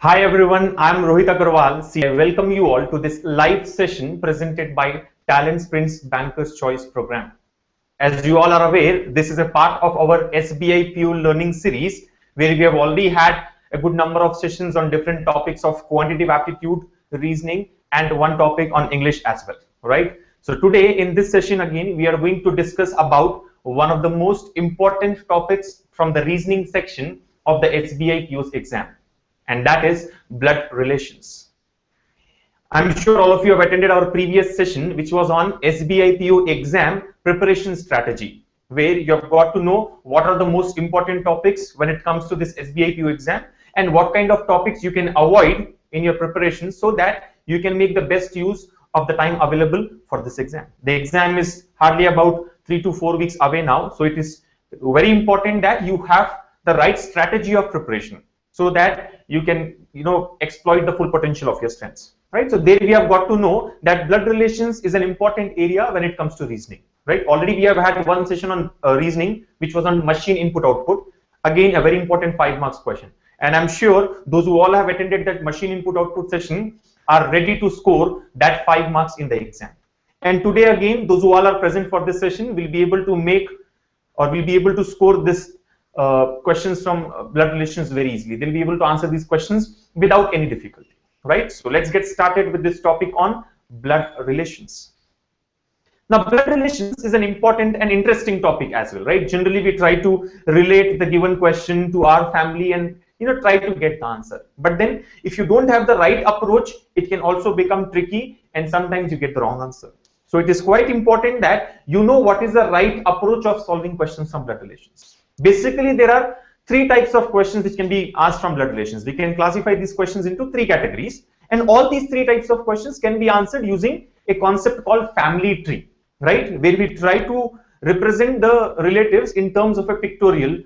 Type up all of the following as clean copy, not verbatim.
Hi everyone, I'm Rohit Agarwal. I welcome you all to this live session presented by TalentSprint's Banker's Choice program. As you all are aware, this is a part of our SBI PU learning series where we have already had a good number of sessions on different topics of quantitative aptitude, reasoning, and one topic on English as well, right? So today in this session again, we are going to discuss about one of the most important topics from the reasoning section of the SBI PU's exam, and that is blood relations. I'm sure all of you have attended our previous session, which was on SBI PU exam preparation strategy, where you have got to know what are the most important topics when it comes to this SBI PU exam and what kind of topics you can avoid in your preparation so that you can make the best use of the time available for this exam. The exam is hardly about 3 to 4 weeks away now, so it is very important that you have the right strategy of preparation so that you can, exploit the full potential of your strengths, right? So there we have got to know that blood relations is an important area when it comes to reasoning, right? Already we have had one session on reasoning, which was on machine input output. Again, a very important 5 marks question. And I'm sure those who all have attended that machine input output session are ready to score that 5 marks in the exam. And today again, those who all are present for this session will be able to make or will be able to score this questions from blood relations very easily. They'll be able to answer these questions without any difficulty, right? So let's get started with this topic on blood relations. Now, blood relations is an important and interesting topic as well, right? Generally, we try to relate the given question to our family and try to get the answer. But then if you don't have the right approach, it can also become tricky and sometimes you get the wrong answer. So it is quite important that you know what is the right approach of solving questions from blood relations. Basically, there are 3 types of questions which can be asked from blood relations. We can classify these questions into 3 categories, and all these 3 types of questions can be answered using a concept called family tree, right? Where we try to represent the relatives in terms of a pictorial,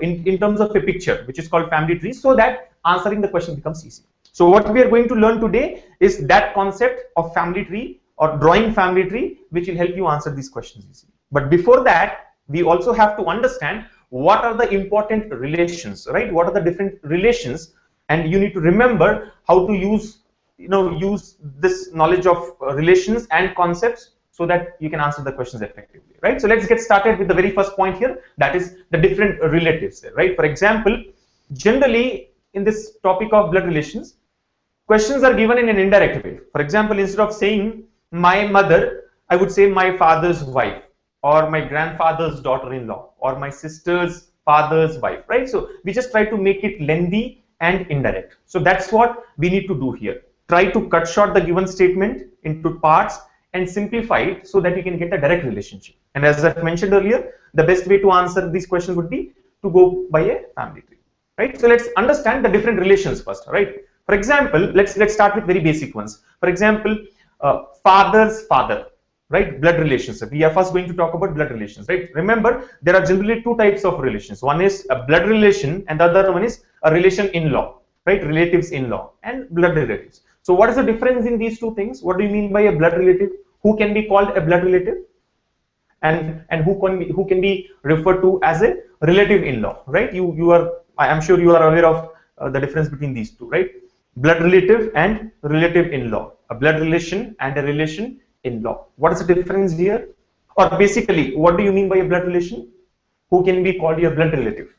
in terms of a picture, which is called family tree, so that answering the question becomes easy. So what we are going to learn today is that concept of family tree or drawing family tree, which will help you answer these questions easily. But before that, we also have to understand what are the important relations, right? What are the different relations? And you need to remember how to use this knowledge of relations and concepts so that you can answer the questions effectively, right? So let's get started with the very first point here, that is the different relatives, right? For example, generally in this topic of blood relations, questions are given in an indirect way. For example, instead of saying my mother, I would say my father's wife, or my grandfather's daughter-in-law, or my sister's father's wife, right? So we just try to make it lengthy and indirect. So that's what we need to do here. Try to cut short the given statement into parts and simplify it so that you can get a direct relationship. And as I mentioned earlier, the best way to answer these questions would be to go by a family tree, right? So let's understand the different relations first, right? For example, let's start with very basic ones. For example, father's father, right? Blood relations. We are first going to talk about blood relations, right? Remember, there are generally 2 types of relations. One is a blood relation and the other one is a relation in-law, right? Relatives in-law and blood relatives. So what is the difference in these 2 things? What do you mean by a blood relative? Who can be called a blood relative? And who can be referred to as a relative in-law, right? I am sure you are aware of the difference between these 2, right? Blood relative and relative in-law. A blood relation and a relation in-law. What is the difference here? Or basically, what do you mean by a blood relation? Who can be called your blood relative?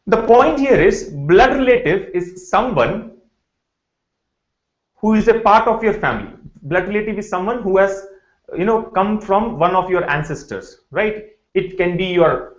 The point here is blood relative is someone who is a part of your family. Blood relative is someone who has come from one of your ancestors, right? It can be your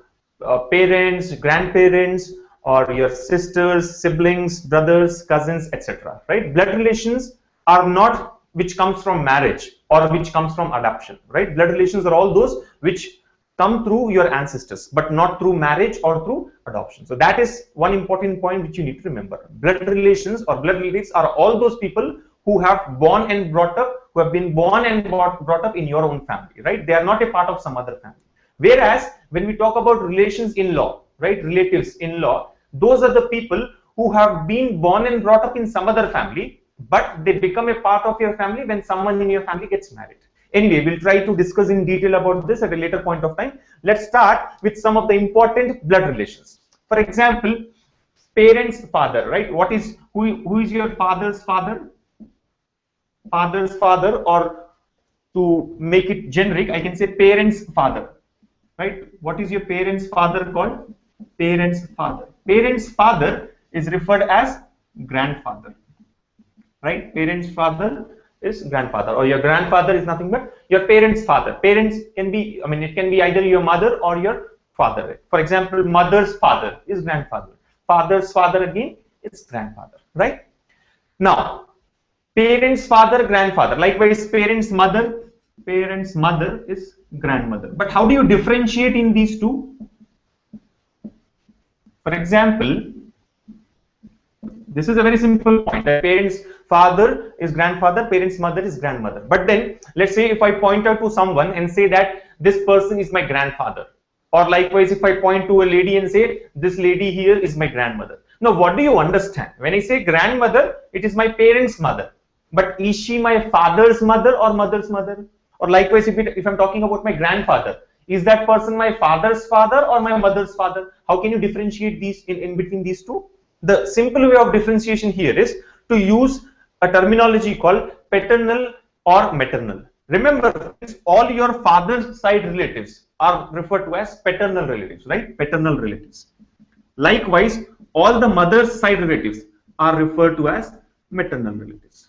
parents, grandparents, or your sisters, siblings, brothers, cousins, etc., right? Blood relations are not which comes from marriage or which comes from adoption, right? Blood relations are all those which come through your ancestors, but not through marriage or through adoption. So that is one important point which you need to remember. Blood relations or blood relatives are all those people who have been born and brought up in your own family, right? They are not a part of some other family. Whereas when we talk about relations in-law, right, relatives in-law, those are the people who have been born and brought up in some other family, but they become a part of your family when someone in your family gets married. Anyway, we'll try to discuss in detail about this at a later point of time. Let's start with some of the important blood relations. For example, parents' father, right? Who is your father's father? Father's father, or to make it generic, I can say parents' father, right? What is your parents' father called? Parents' father. Parents' father is referred as grandfather, right? Parents' father is grandfather, or your grandfather is nothing but your parents' father. Parents can be, I mean, it can be either your mother or your father. For example, mother's father is grandfather. Father's father again is grandfather, right? Now, parents' father, grandfather. Likewise, parents' mother is grandmother. But how do you differentiate in these two? For example, this is a very simple point. Parents' father is grandfather, parents' mother is grandmother. But then, let's say if I point out to someone and say that this person is my grandfather, or likewise, if I point to a lady and say this lady here is my grandmother. Now, what do you understand? When I say grandmother, it is my parents' mother. But is she my father's mother or mother's mother? Or likewise, if I'm talking about my grandfather, is that person my father's father or my mother's father? How can you differentiate these in between these two? The simple way of differentiation here is to use a terminology called paternal or maternal. Remember, all your father's side relatives are referred to as paternal relatives, right? Paternal relatives. Likewise, all the mother's side relatives are referred to as maternal relatives.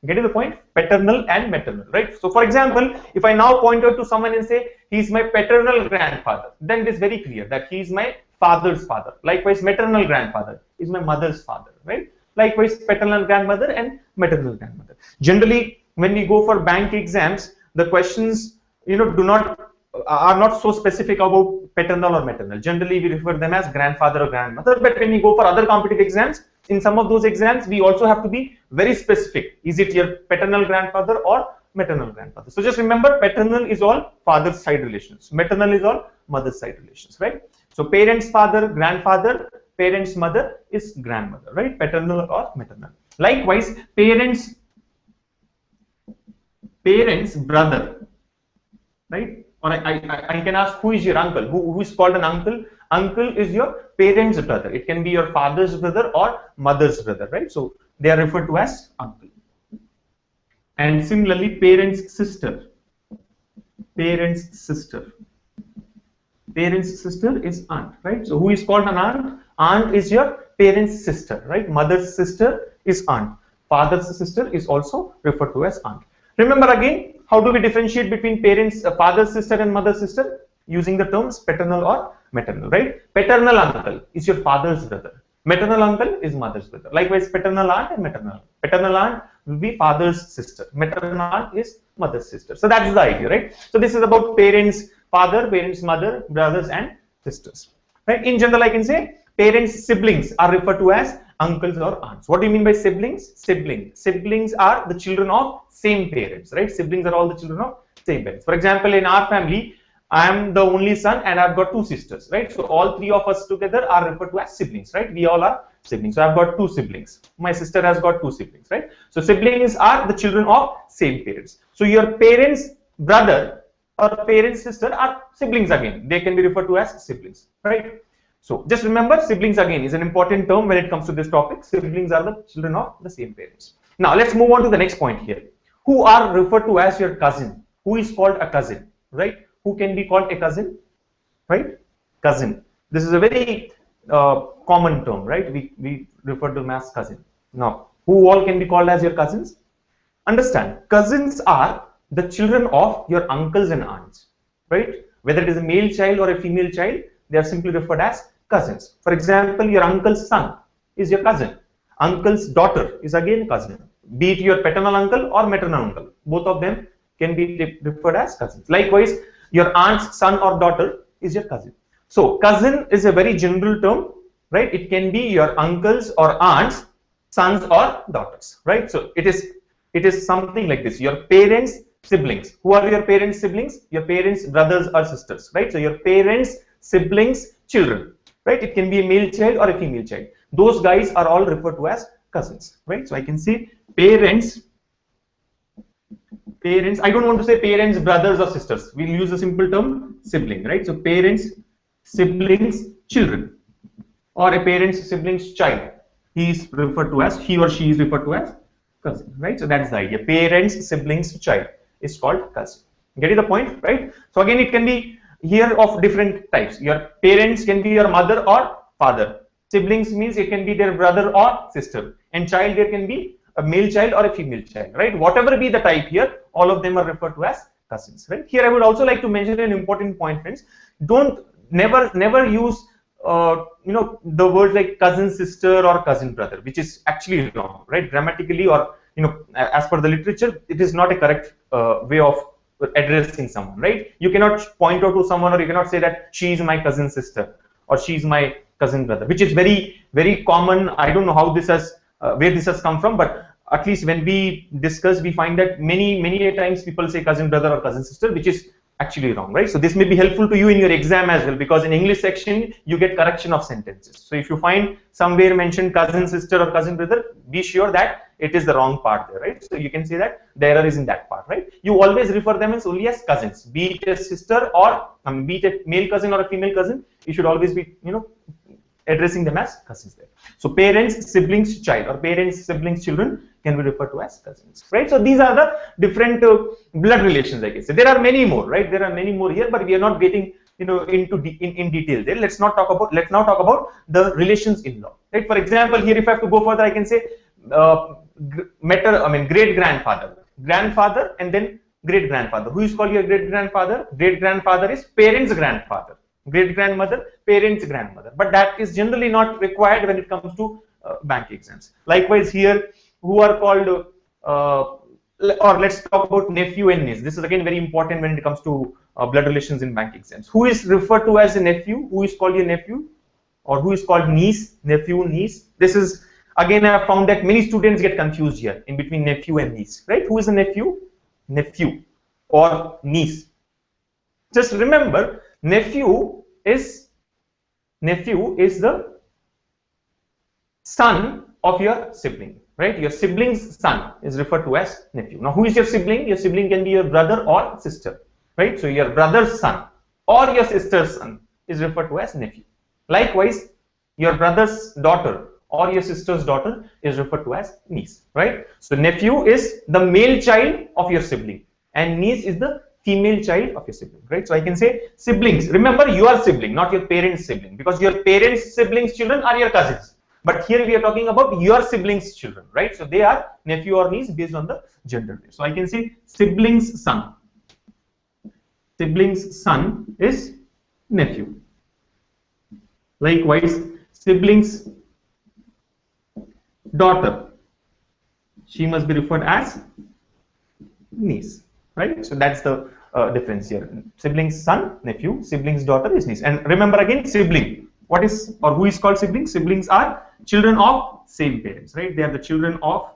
Getting the point? Paternal and maternal, right? So, for example, if I now point out to someone and say he's my paternal grandfather, then it is very clear that he is my father's father. Likewise, maternal grandfather is my mother's father, right? Likewise, paternal grandmother and maternal grandmother. Generally, when we go for bank exams, the questions, are not so specific about paternal or maternal. Generally, we refer them as grandfather or grandmother. But when we go for other competitive exams, in some of those exams, we also have to be very specific. Is it your paternal grandfather or maternal grandfather? So just remember, paternal is all father's side relations. Maternal is all mother's side relations, right? So parents' father, grandfather, parents' mother is grandmother, right? Paternal or maternal. Likewise, parents' brother, right? Or I can ask, who is your uncle? Who is called an uncle? Uncle is your parents' brother. It can be your father's brother or mother's brother, right? So they are referred to as uncle. And similarly, parents' sister. Parents' sister. Parents' sister is aunt, right? So who is called an aunt? Aunt is your parents' sister, right? Mother's sister is aunt. Father's sister is also referred to as aunt. Remember again, how do we differentiate between parents, father's sister and mother's sister? Using the terms paternal or maternal, right? Paternal uncle is your father's brother. Maternal uncle is mother's brother. Likewise, paternal aunt and maternal. Paternal aunt will be father's sister. Maternal aunt is mother's sister. So that's the idea, right? So this is about parents, father, parents, mother, brothers and sisters. Right? In general, I can say parents' siblings are referred to as uncles or aunts. What do you mean by siblings? Siblings are the children of same parents, right? Siblings are all the children of same parents. For example, in our family, I am the only son and I've got two sisters, right? So all three of us together are referred to as siblings, right? We all are siblings. So I've got two siblings. My sister has got two siblings, right? So siblings are the children of same parents. So your parents' brother or parents' sister are siblings again. They can be referred to as siblings, right? So just remember, siblings again is an important term when it comes to this topic. Siblings are the children of the same parents. Now let's move on to the next point here. Who are referred to as your cousin? Who is called a cousin, right? Who can be called a cousin, right? Cousin. This is a very common term, right? We refer to them as cousin. Now, who all can be called as your cousins? Understand, cousins are the children of your uncles and aunts, right? Whether it is a male child or a female child, they are simply referred as cousins. For example, your uncle's son is your cousin. Uncle's daughter is again cousin. Be it your paternal uncle or maternal uncle, both of them can be referred as cousins. Likewise, your aunt's son or daughter is your cousin. So cousin is a very general term, right? It can be your uncles or aunts, sons or daughters, right? So it is something like this. Your parents' siblings. Who are your parents' siblings? Your parents' brothers or sisters, right? So your parents' siblings' children, right? It can be a male child or a female child. Those guys are all referred to as cousins, right? So I can say parents, I don't want to say parents, brothers or sisters. We'll use a simple term, sibling, right? So parents, siblings, children. or a parent's sibling's child, he or she is referred to as cousin, right? So that's the idea. Parents, siblings, child is called cousin. Getting the point, right? So again, it can be here of different types. Your parents can be your mother or father. Siblings means it can be their brother or sister. And child, there can be a male child or a female child, right? Whatever be the type here, all of them are referred to as cousins, right? Here I would also like to mention an important point, friends. Never use the word like cousin sister or cousin brother, which is actually wrong, right? Grammatically, or as per the literature, it is not a correct way of addressing someone, right? You cannot point out to someone, or you cannot say that she is my cousin sister or she is my cousin brother, which is very common. I don't know how this has where this has come from, but at least when we discuss, we find that many a times people say cousin brother or cousin sister, which is actually wrong, right? So this may be helpful to you in your exam as well, because in English section you get correction of sentences. So if you find somewhere mentioned cousin sister or cousin brother, be sure that it is the wrong part there, right? So you can say that the error is in that part, right? You always refer them as only as cousins, be it a sister or be it a male cousin or a female cousin. You should always be addressing them as cousins there. So parents, siblings, child, or parents, siblings, children can be referred to as cousins, right? So these are the different blood relations, I guess. There are many more, right? There are many more here, but we are not getting into in detail there. Let's now talk about the relations in law, right? For example, here if I have to go further, I can say great grandfather, grandfather, and then great grandfather. Who is called your great grandfather? Great grandfather is parents' grandfather. Great grandmother, parents' grandmother, but that is generally not required when it comes to bank exams. Likewise here, who are called or let's talk about nephew and niece. This is again very important when it comes to blood relations in bank exams. Who is referred to as a nephew? Who is called your nephew? Or who is called niece? Nephew, niece. This is again, I have found that many students get confused here in between nephew and niece, right? Who is a nephew? Nephew or niece. Just remember, nephew is the son of your sibling, right? Your sibling's son is referred to as nephew. Now, who is your sibling? Your sibling can be your brother or sister, right? So your brother's son or your sister's son is referred to as nephew. Likewise, your brother's daughter or your sister's daughter is referred to as niece, right? So nephew is the male child of your sibling and niece is the female child of your sibling, right? So I can say siblings. Remember, your sibling, not your parents' sibling, because your parents' siblings' children are your cousins. But here we are talking about your siblings' children, right? So they are nephew or niece based on the gender. So I can say siblings' son. Siblings' son is nephew. Likewise, siblings' daughter, she must be referred as niece, right? So that's the difference here. Siblings' son, nephew. Siblings' daughter is niece. And remember again, sibling. What is or who is called siblings? Siblings are children of same parents, right? They are the children of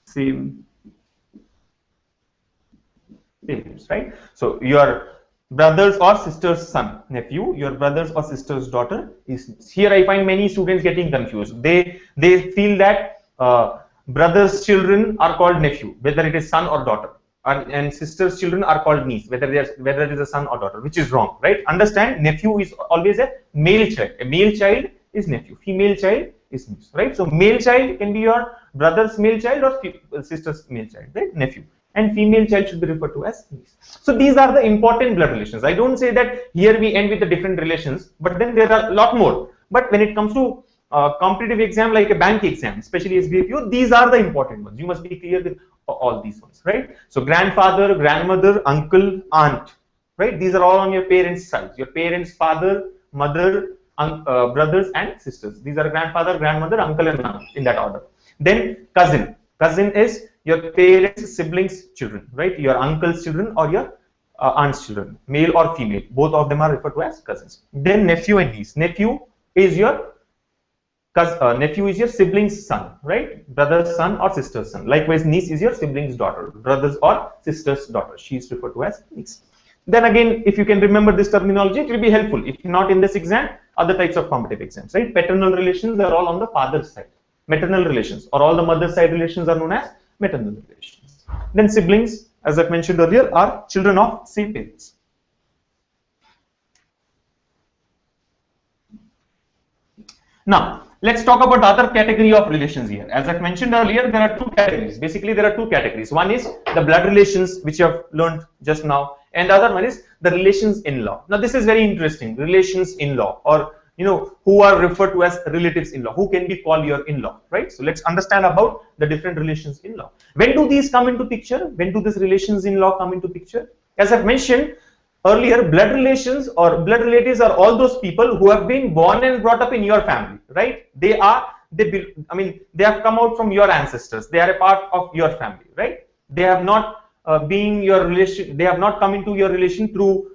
same parents, right? So your brothers or sister's son, nephew, your brothers or sister's daughter is niece. Here I find many students getting confused. They feel that brothers' children are called nephew, whether it is son or daughter, and sister's children are called niece, whether it is a son or daughter, which is wrong, right? Understand, nephew is always a male child. A male child is nephew. Female child is niece, right? So male child can be your brother's male child or sister's male child, right? Nephew. And female child should be referred to as niece. So these are the important blood relations. I don't say that here we end with the different relations, but then there are a lot more. But when it comes to competitive exam like a bank exam, especially SBAPU, these are the important ones. You must be clear with all these ones, right? So grandfather, grandmother, uncle, aunt, right? These are all on your parents' side. Your parents, father, mother, brothers and sisters. These are grandfather, grandmother, uncle and aunt in that order. Then cousin. Cousin is your parents' siblings' children, right? Your uncle's children or your aunt's children, male or female. Both of them are referred to as cousins. Then nephew and niece. Nephew is your sibling's son, right? Brother's son or sister's son. Likewise, niece is your sibling's daughter, brother's or sister's daughter. She is referred to as niece. Then again, if you can remember this terminology, it will be helpful. If not in this exam, other types of competitive exams, right? Paternal relations are all on the father's side. Maternal relations or all the mother's side relations are known as maternal relations. Then siblings, as I've mentioned earlier, are children of same parents. Now, let's talk about the other category of relations here. As I mentioned earlier, there are two categories. Basically, there are two categories. One is the blood relations, which you have learned just now, and the other one is the relations in law. Now, this is very interesting. Relations in law, or who are referred to as relatives in law, who can be called your in-law, right? So let's understand about the different relations in law. When do these come into picture? When do these relations in law come into picture? As I've mentioned earlier, blood relations or blood relatives are all those people who have been born and brought up in your family, right? They have come out from your ancestors. They are a part of your family, right? They have not been your relation. They have not come into your relation through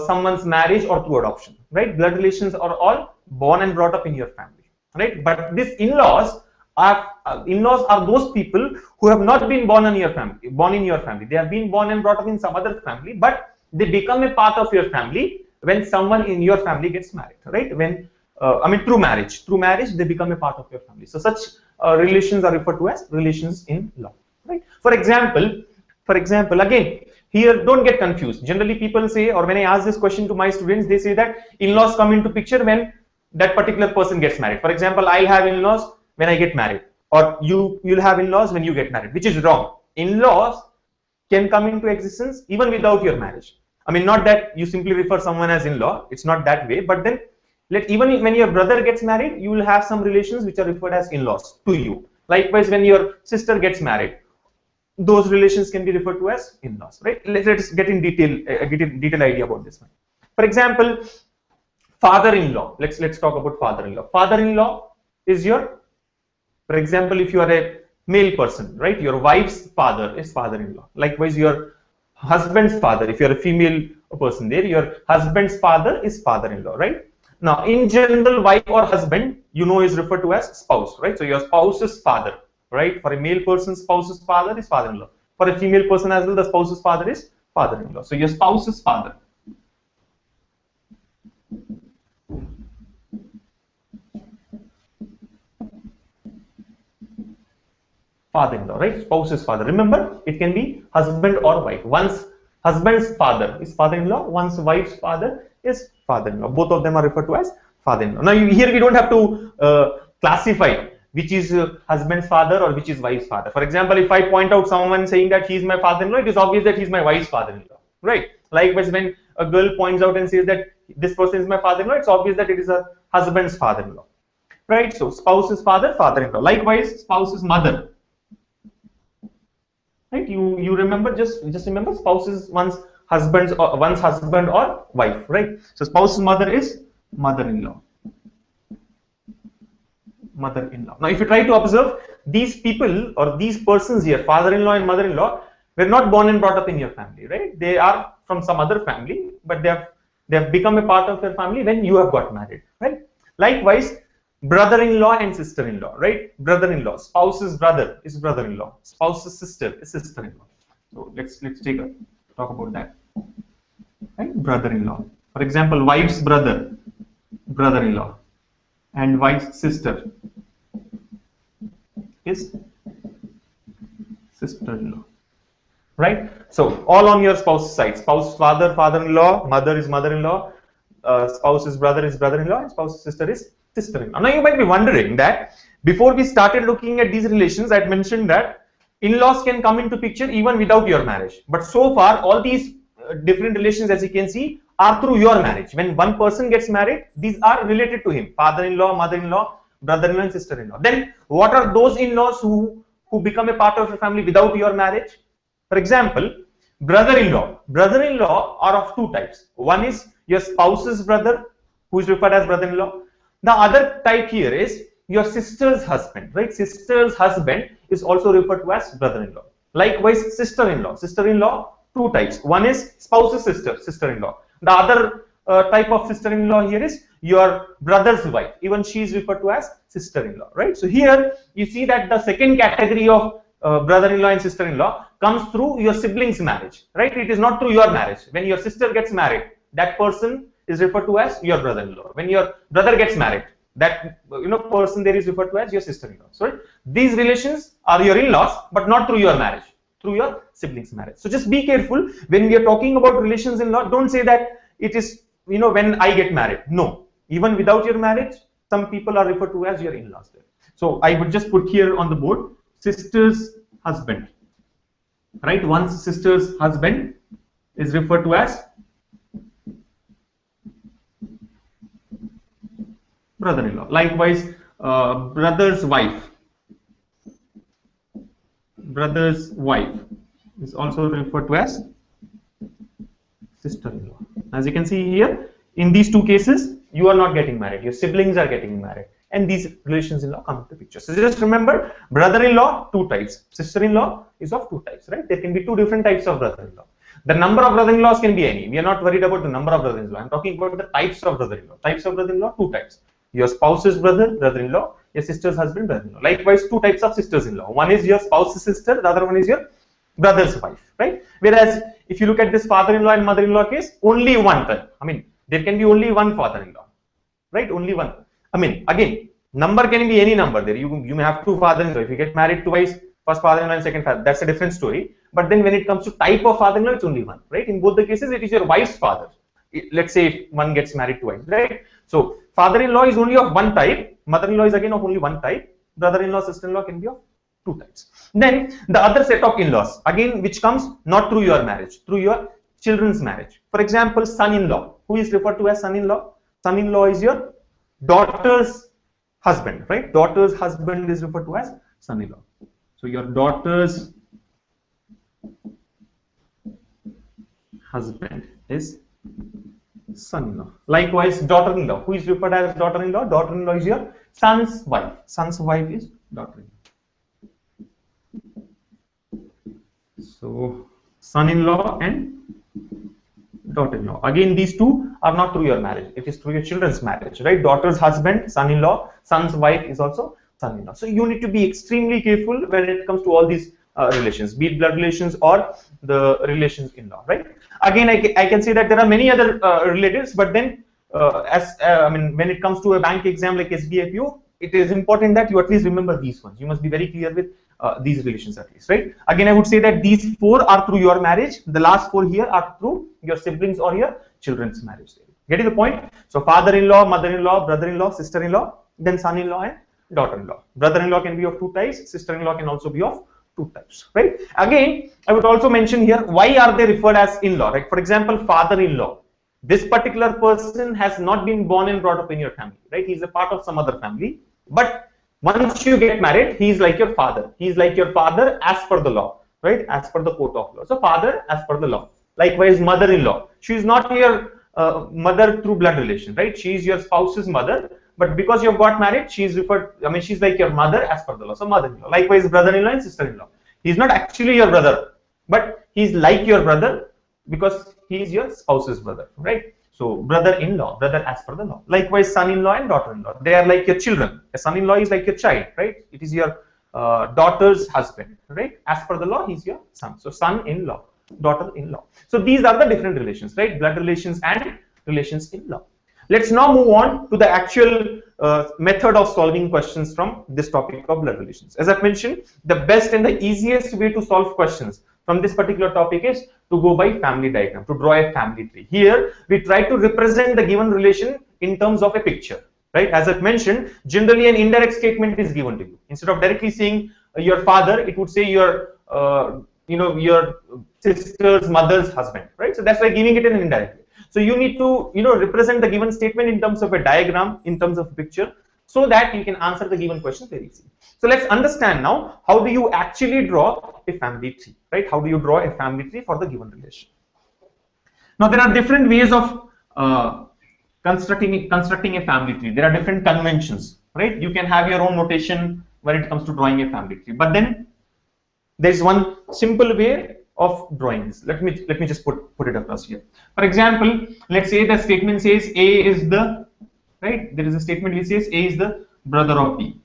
someone's marriage or through adoption, right? Blood relations are all born and brought up in your family, right? But these in-laws are those people who have not been born in your family. They have been born and brought up in some other family, but they become a part of your family when someone in your family gets married, right? Through marriage they become a part of your family. So such relations are referred to as relations in law, right? For example, again, here don't get confused. Generally people say, or when I ask this question to my students, they say that in-laws come into picture when that particular person gets married. For example, I'll have in-laws when I get married, or you'll have in-laws when you get married, which is wrong. In-laws can come into existence even without your marriage. I mean, not that you simply refer someone as in-law, it's not that way, but then even when your brother gets married, you will have some relations which are referred as in-laws to you. Likewise, when your sister gets married, those relations can be referred to as in-laws, right? Let's get in detail idea about this one. For example, father-in-law. Let's talk about father-in-law. Father-in-law is for example, if you are a male person, right? Your wife's father is father-in-law. Likewise, your husband's father, if you're a female person there, your husband's father is father-in-law, right? Now, in general, wife or husband, is referred to as spouse, right? So your spouse's father, right? For a male person, spouse's father is father-in-law. For a female person as well, the spouse's father is father-in-law. So your spouse's father. Father-in-law, right? Spouse's father. Remember, it can be husband or wife. One's husband's father is father-in-law. One's wife's father is father-in-law. Both of them are referred to as father-in-law. Now, here we don't have to classify which is husband's father or which is wife's father. For example, if I point out someone saying that he's my father-in-law, it is obvious that he's my wife's father-in-law, right? Likewise, when a girl points out and says that this person is my father-in-law, it's obvious that it is a husband's father-in-law, right? So spouse's father, father-in-law. Likewise, spouse's mother. Right? You remember, just remember, spouse is one's husband or wife, right? So spouse's mother is mother-in-law. Mother-in-law. Now, if you try to observe, these people or these persons here, father-in-law and mother-in-law, were not born and brought up in your family, right? They are from some other family, but they have become a part of your family when you have got married, right? Likewise, brother-in-law and sister-in-law, right? Brother-in-law, spouse's brother is brother-in-law, spouse's sister is sister-in-law. So let's talk about that, right? Brother-in-law. For example, wife's brother, brother-in-law, and wife's sister is sister-in-law, right? So all on your spouse's side. Spouse, father, father-in-law, mother is mother-in-law, spouse's brother is brother-in-law, and spouse's sister is sister-in-law. Now you might be wondering that before we started looking at these relations, I had mentioned that in-laws can come into picture even without your marriage. But so far, all these different relations, as you can see, are through your marriage. When one person gets married, these are related to him: father-in-law, mother-in-law, brother-in-law, and sister-in-law. Then what are those in-laws who become a part of your family without your marriage? For example, brother-in-law. Brother-in-law are of two types. One is your spouse's brother, who is referred as brother-in-law. The other type here is your sister's husband, right? Sister's husband is also referred to as brother-in-law. Likewise, sister-in-law. Sister-in-law, two types. One is spouse's sister, sister-in-law. The other type of sister-in-law here is your brother's wife. Even she is referred to as sister-in-law, right? So here you see that the second category of brother-in-law and sister-in-law comes through your siblings' marriage, right? It is not through your marriage. When your sister gets married, that person is referred to as your brother-in-law. When your brother gets married, that person there is referred to as your sister-in-law. So these relations are your in-laws, but not through your marriage, through your siblings' marriage. So just be careful when we are talking about relations in law. Don't say that it is when I get married. No, even without your marriage, some people are referred to as your in-laws there. So I would just put here on the board sister's husband, right? One's sister's husband is referred to as brother-in-law. Likewise, brother's wife is also referred to as sister-in-law. As you can see here, in these two cases, you are not getting married, your siblings are getting married, and these relations-in-law come into the picture. So just remember, brother-in-law, two types, sister-in-law is of two types, right? There can be two different types of brother-in-law. The number of brother-in-laws can be any. We are not worried about the number of brother-in-law. I'm talking about the types of brother-in-law. Types of brother-in-law, two types. Your spouse's brother-in-law, your sister's husband, brother-in-law. Likewise, two types of sisters-in-law. One is your spouse's sister, the other one is your brother's wife, right? Whereas, if you look at this father-in-law and mother-in-law case, only one type. I mean, there can be only one father-in-law, right? Only one. I mean, again, number can be any number there. You may have two fathers-in-law. If you get married twice, first father-in-law and second father, that's a different story. But then when it comes to type of father-in-law, it's only one, right? In both the cases, it is your wife's father. Let's say if one gets married twice, right? So father-in-law is only of one type, mother-in-law is again of only one type, brother-in-law, sister-in-law can be of two types. Then the other set of in-laws, again, which comes not through your marriage, through your children's marriage. For example, son-in-law. Who is referred to as son-in-law? Son-in-law is your daughter's husband, right? Daughter's husband is referred to as son-in-law. So your daughter's husband is son-in-law. Likewise, daughter-in-law. Who is referred as daughter-in-law? Daughter-in-law is your son's wife. Son's wife is daughter-in-law. So son-in-law and daughter-in-law. Again, these two are not through your marriage. It is through your children's marriage, right? Daughter's husband, son-in-law, son's wife is also son-in-law. So you need to be extremely careful when it comes to all these relations, be it blood relations or the relations in-law, right? Again, I can say that there are many other relatives, but then I mean, when it comes to a bank exam like SBI PO, it is important that you at least remember these ones. You must be very clear with these relations at least, right? Again, I would say that these four are through your marriage. The last four here are through your siblings or your children's marriage. Getting the point? So father-in-law, mother-in-law, brother-in-law, sister-in-law, then son-in-law and daughter-in-law. Brother-in-law can be of two types. Sister-in-law can also be of two types, right? Again, I would also mention here, why are they referred as in-law, right? For example, father-in-law. This particular person has not been born and brought up in your family, right? He's a part of some other family. But once you get married, he is like your father. He is like your father as per the law, right? As per the court of law. So father as per the law. Likewise, mother-in-law. She is not your mother through blood relation, right? She is your spouse's mother. But because you have got married, she is referred, I mean, she's like your mother as per the law. So mother-in-law. Likewise, brother-in-law and sister-in-law. He is not actually your brother, but he is like your brother because he is your spouse's brother, right? So brother-in-law, brother as per the law. Likewise, son-in-law and daughter-in-law. They are like your children. A son-in-law is like your child, right? It is your daughter's husband, right? As per the law, he's your son. So son-in-law, daughter-in-law. So these are the different relations, right? Blood relations and relations in law. Let's now move on to the actual method of solving questions from this topic of blood relations. As I've mentioned, the best and the easiest way to solve questions from this particular topic is to go by family diagram, to draw a family tree. Here, we try to represent the given relation in terms of a picture, right? As I've mentioned, generally an indirect statement is given to you. Instead of directly saying your father, it would say your, your sister's mother's husband, right? So that's why giving it in an indirect way. So you need to, represent the given statement in terms of a diagram, in terms of a picture, so that you can answer the given question very easily. So let's understand now, how do you actually draw a family tree, right? How do you draw a family tree for the given relation? Now there are different ways of constructing a family tree. There are different conventions, right? You can have your own notation when it comes to drawing a family tree. But then there is one simple way of drawing this. Let me just put it across here. For example, let's say the statement says A is the, right? There is a statement which says A is the brother of B.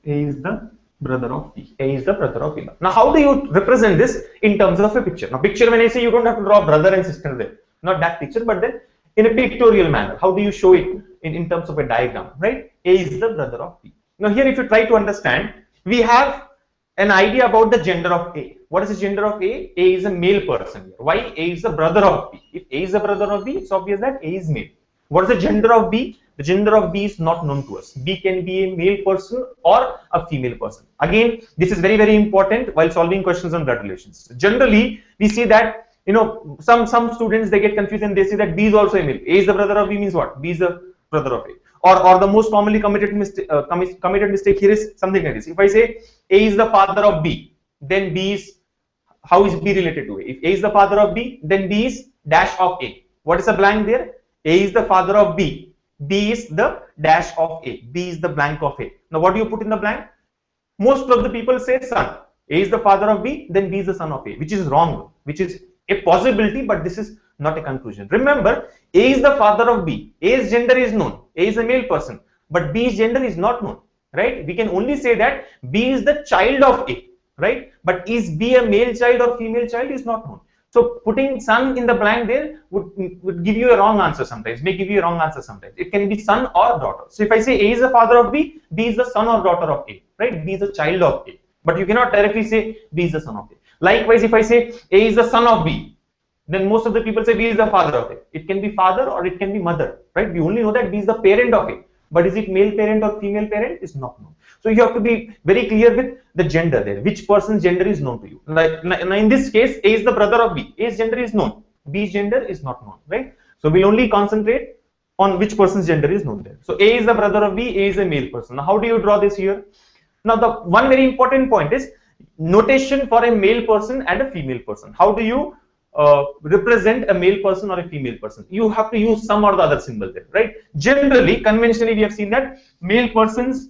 A is the brother of B. A is the brother of B. Now, how do you represent this in terms of a picture? Now, picture, when I say, you don't have to draw brother and sister there. Not that picture, but then in a pictorial manner. How do you show it in terms of a diagram, right? A is the brother of B. Now, here, if you try to understand, we have an idea about the gender of A. What is the gender of A? A is a male person. Why? A is the brother of B. If A is the brother of B, it's obvious that A is male. What is the gender of B? The gender of B is not known to us. B can be a male person or a female person. Again, this is very, very important while solving questions on blood relations. Generally, we see that, you know, some students, they get confused and they say that B is also a male. A is the brother of B means what? B is the brother of A. Or the most commonly committed mistake here is something like this. If I say A is the father of B, then B is, how is B related to A? If A is the father of B, then B is dash of A. What is the blank there? A is the father of B. B is the dash of A. B is the blank of A. Now what do you put in the blank? Most of the people say son. A is the father of B, then B is the son of A, which is wrong, which is a possibility, but this is not a conclusion. Remember, A is the father of B. A's gender is known. A is a male person, but B's gender is not known, right? We can only say that B is the child of A, right? But is B a male child or female child is not known. So putting son in the blank there would give you a wrong answer sometimes, may give you a wrong answer sometimes. It can be son or daughter. So if I say A is the father of B, B is the son or daughter of A, right? B is the child of A. But you cannot directly say B is the son of A. Likewise, if I say A is the son of B, then most of the people say B is the father of A. It can be father or it can be mother, right? We only know that B is the parent of A. But is it male parent or female parent is not known. So you have to be very clear with the gender there. Which person's gender is known to you? Like in this case, A is the brother of B. A's gender is known. B's gender is not known, right? So we'll only concentrate on which person's gender is known there. So A is the brother of B. A is a male person. Now how do you draw this here? Now the one very important point is notation for a male person and a female person. How do you represent a male person or a female person? You have to use some or the other symbol there, right? Generally, conventionally, we have seen that male persons,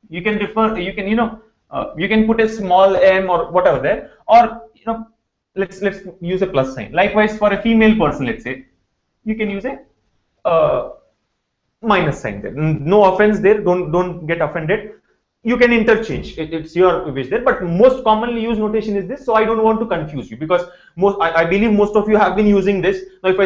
you can refer, you can, you can put a small m or whatever there, or let's use a plus sign. Likewise, for a female person, let's say, you can use a minus sign there. No offense there. Don't get offended. You can interchange. It's your wish there, but most commonly used notation is this. So I don't want to confuse you because I believe most of you have been using this. Now if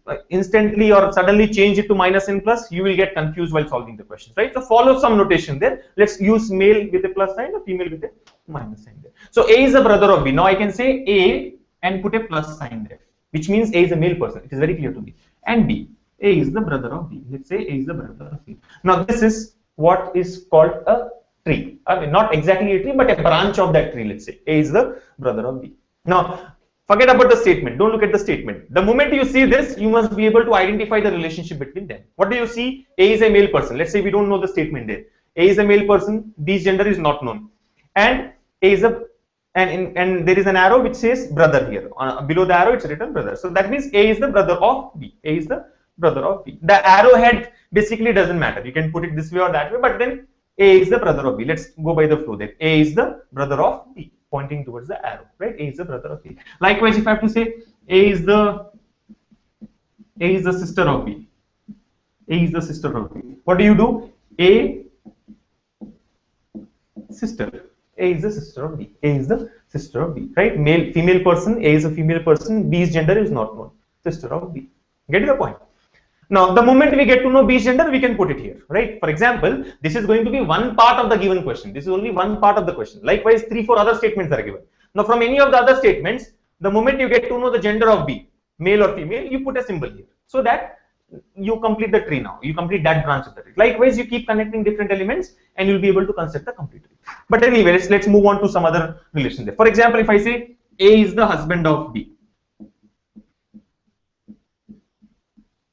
I instantly or suddenly change it to minus and plus, you will get confused while solving the questions, right? So follow some notation there. Let's use male with a plus sign or female with a minus sign there. So A is the brother of B. Now I can say A and put a plus sign there, which means A is a male person. It is very clear to me. And B, A is the brother of B. Let's say A is the brother of B. Now this is what is called a tree. I mean, not exactly a tree, but a branch of that tree. Let's say A is the brother of B. Now, forget about the statement. Don't look at the statement. The moment you see this, you must be able to identify the relationship between them. What do you see? A is a male person. Let's say we don't know the statement there. A is a male person. B's gender is not known, and A is a and there is an arrow which says brother here. Below the arrow, it's written brother. So that means A is the brother of B. A is the brother of B. The arrowhead basically doesn't matter. You can put it this way or that way, but then A is the brother of B. Let's go by the flow there. A is the brother of B, pointing towards the arrow, right? A is the brother of B. Likewise, if I have to say A is the sister of B. A is the sister of B. What do you do? A sister. A is the sister of B. A is the sister of B, right? Male, female person. A is a female person. B's gender is not known. Sister of B. Get the point? Now, the moment we get to know B's gender, we can put it here, right? For example, this is going to be one part of the given question. This is only one part of the question. Likewise, 3-4 other statements are given. Now, from any of the other statements, the moment you get to know the gender of B, male or female, you put a symbol here, so that you complete the tree now. You complete that branch of the tree. Likewise, you keep connecting different elements, and you'll be able to construct the complete tree. But anyway, let's move on to some other relation there. For example, if I say A is the husband of B.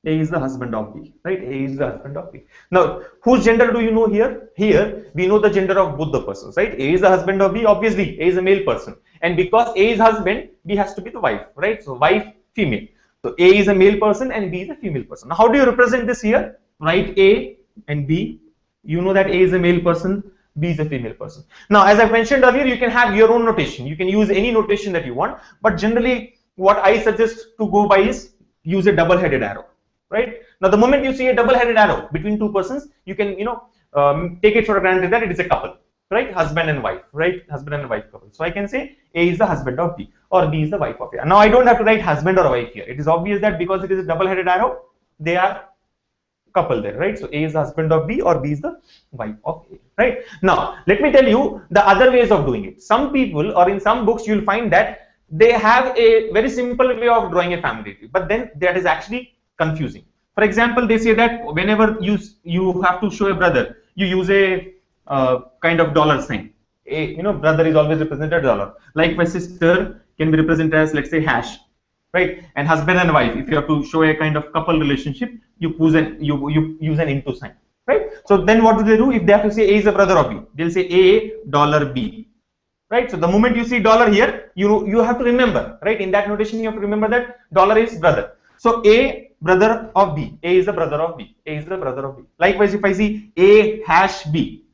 A is the husband of B, right? A is the husband of B. Now, whose gender do you know here? Here, we know the gender of both the persons, right? A is the husband of B, obviously, A is a male person. And because A is husband, B has to be the wife, right? So, wife, female. So, A is a male person and B is a female person. Now, how do you represent this here? Write A and B. You know that A is a male person, B is a female person. Now, as I mentioned earlier, you can have your own notation. You can use any notation that you want. But generally, what I suggest to go by is use a double-headed arrow. Right now, the moment you see a double-headed arrow between two persons, you can take it for granted that it is a couple, right? Husband and wife, right? Husband and wife couple. So I can say A is the husband of B or B is the wife of A. Now I don't have to write husband or wife here. It is obvious that because it is a double-headed arrow, they are couple there, right? So A is the husband of B or B is the wife of A, right? Now let me tell you the other ways of doing it. Some people or in some books you will find that they have a very simple way of drawing a family tree, but then that is actually confusing. For example, they say that whenever you have to show a brother, you use a kind of dollar sign. Brother is always represented dollar. Likewise, sister can be represented as, let's say, hash, right? And husband and wife, if you have to show a kind of couple relationship, you use an into sign, right? So then what do they do? If they have to say A is a brother of B, they'll say A dollar B, right? So the moment you see dollar here, you have to remember, right? In that notation, you have to remember that dollar is brother. So A brother of B, A is the brother of B, A is the brother of B. Likewise, if I see A hash B,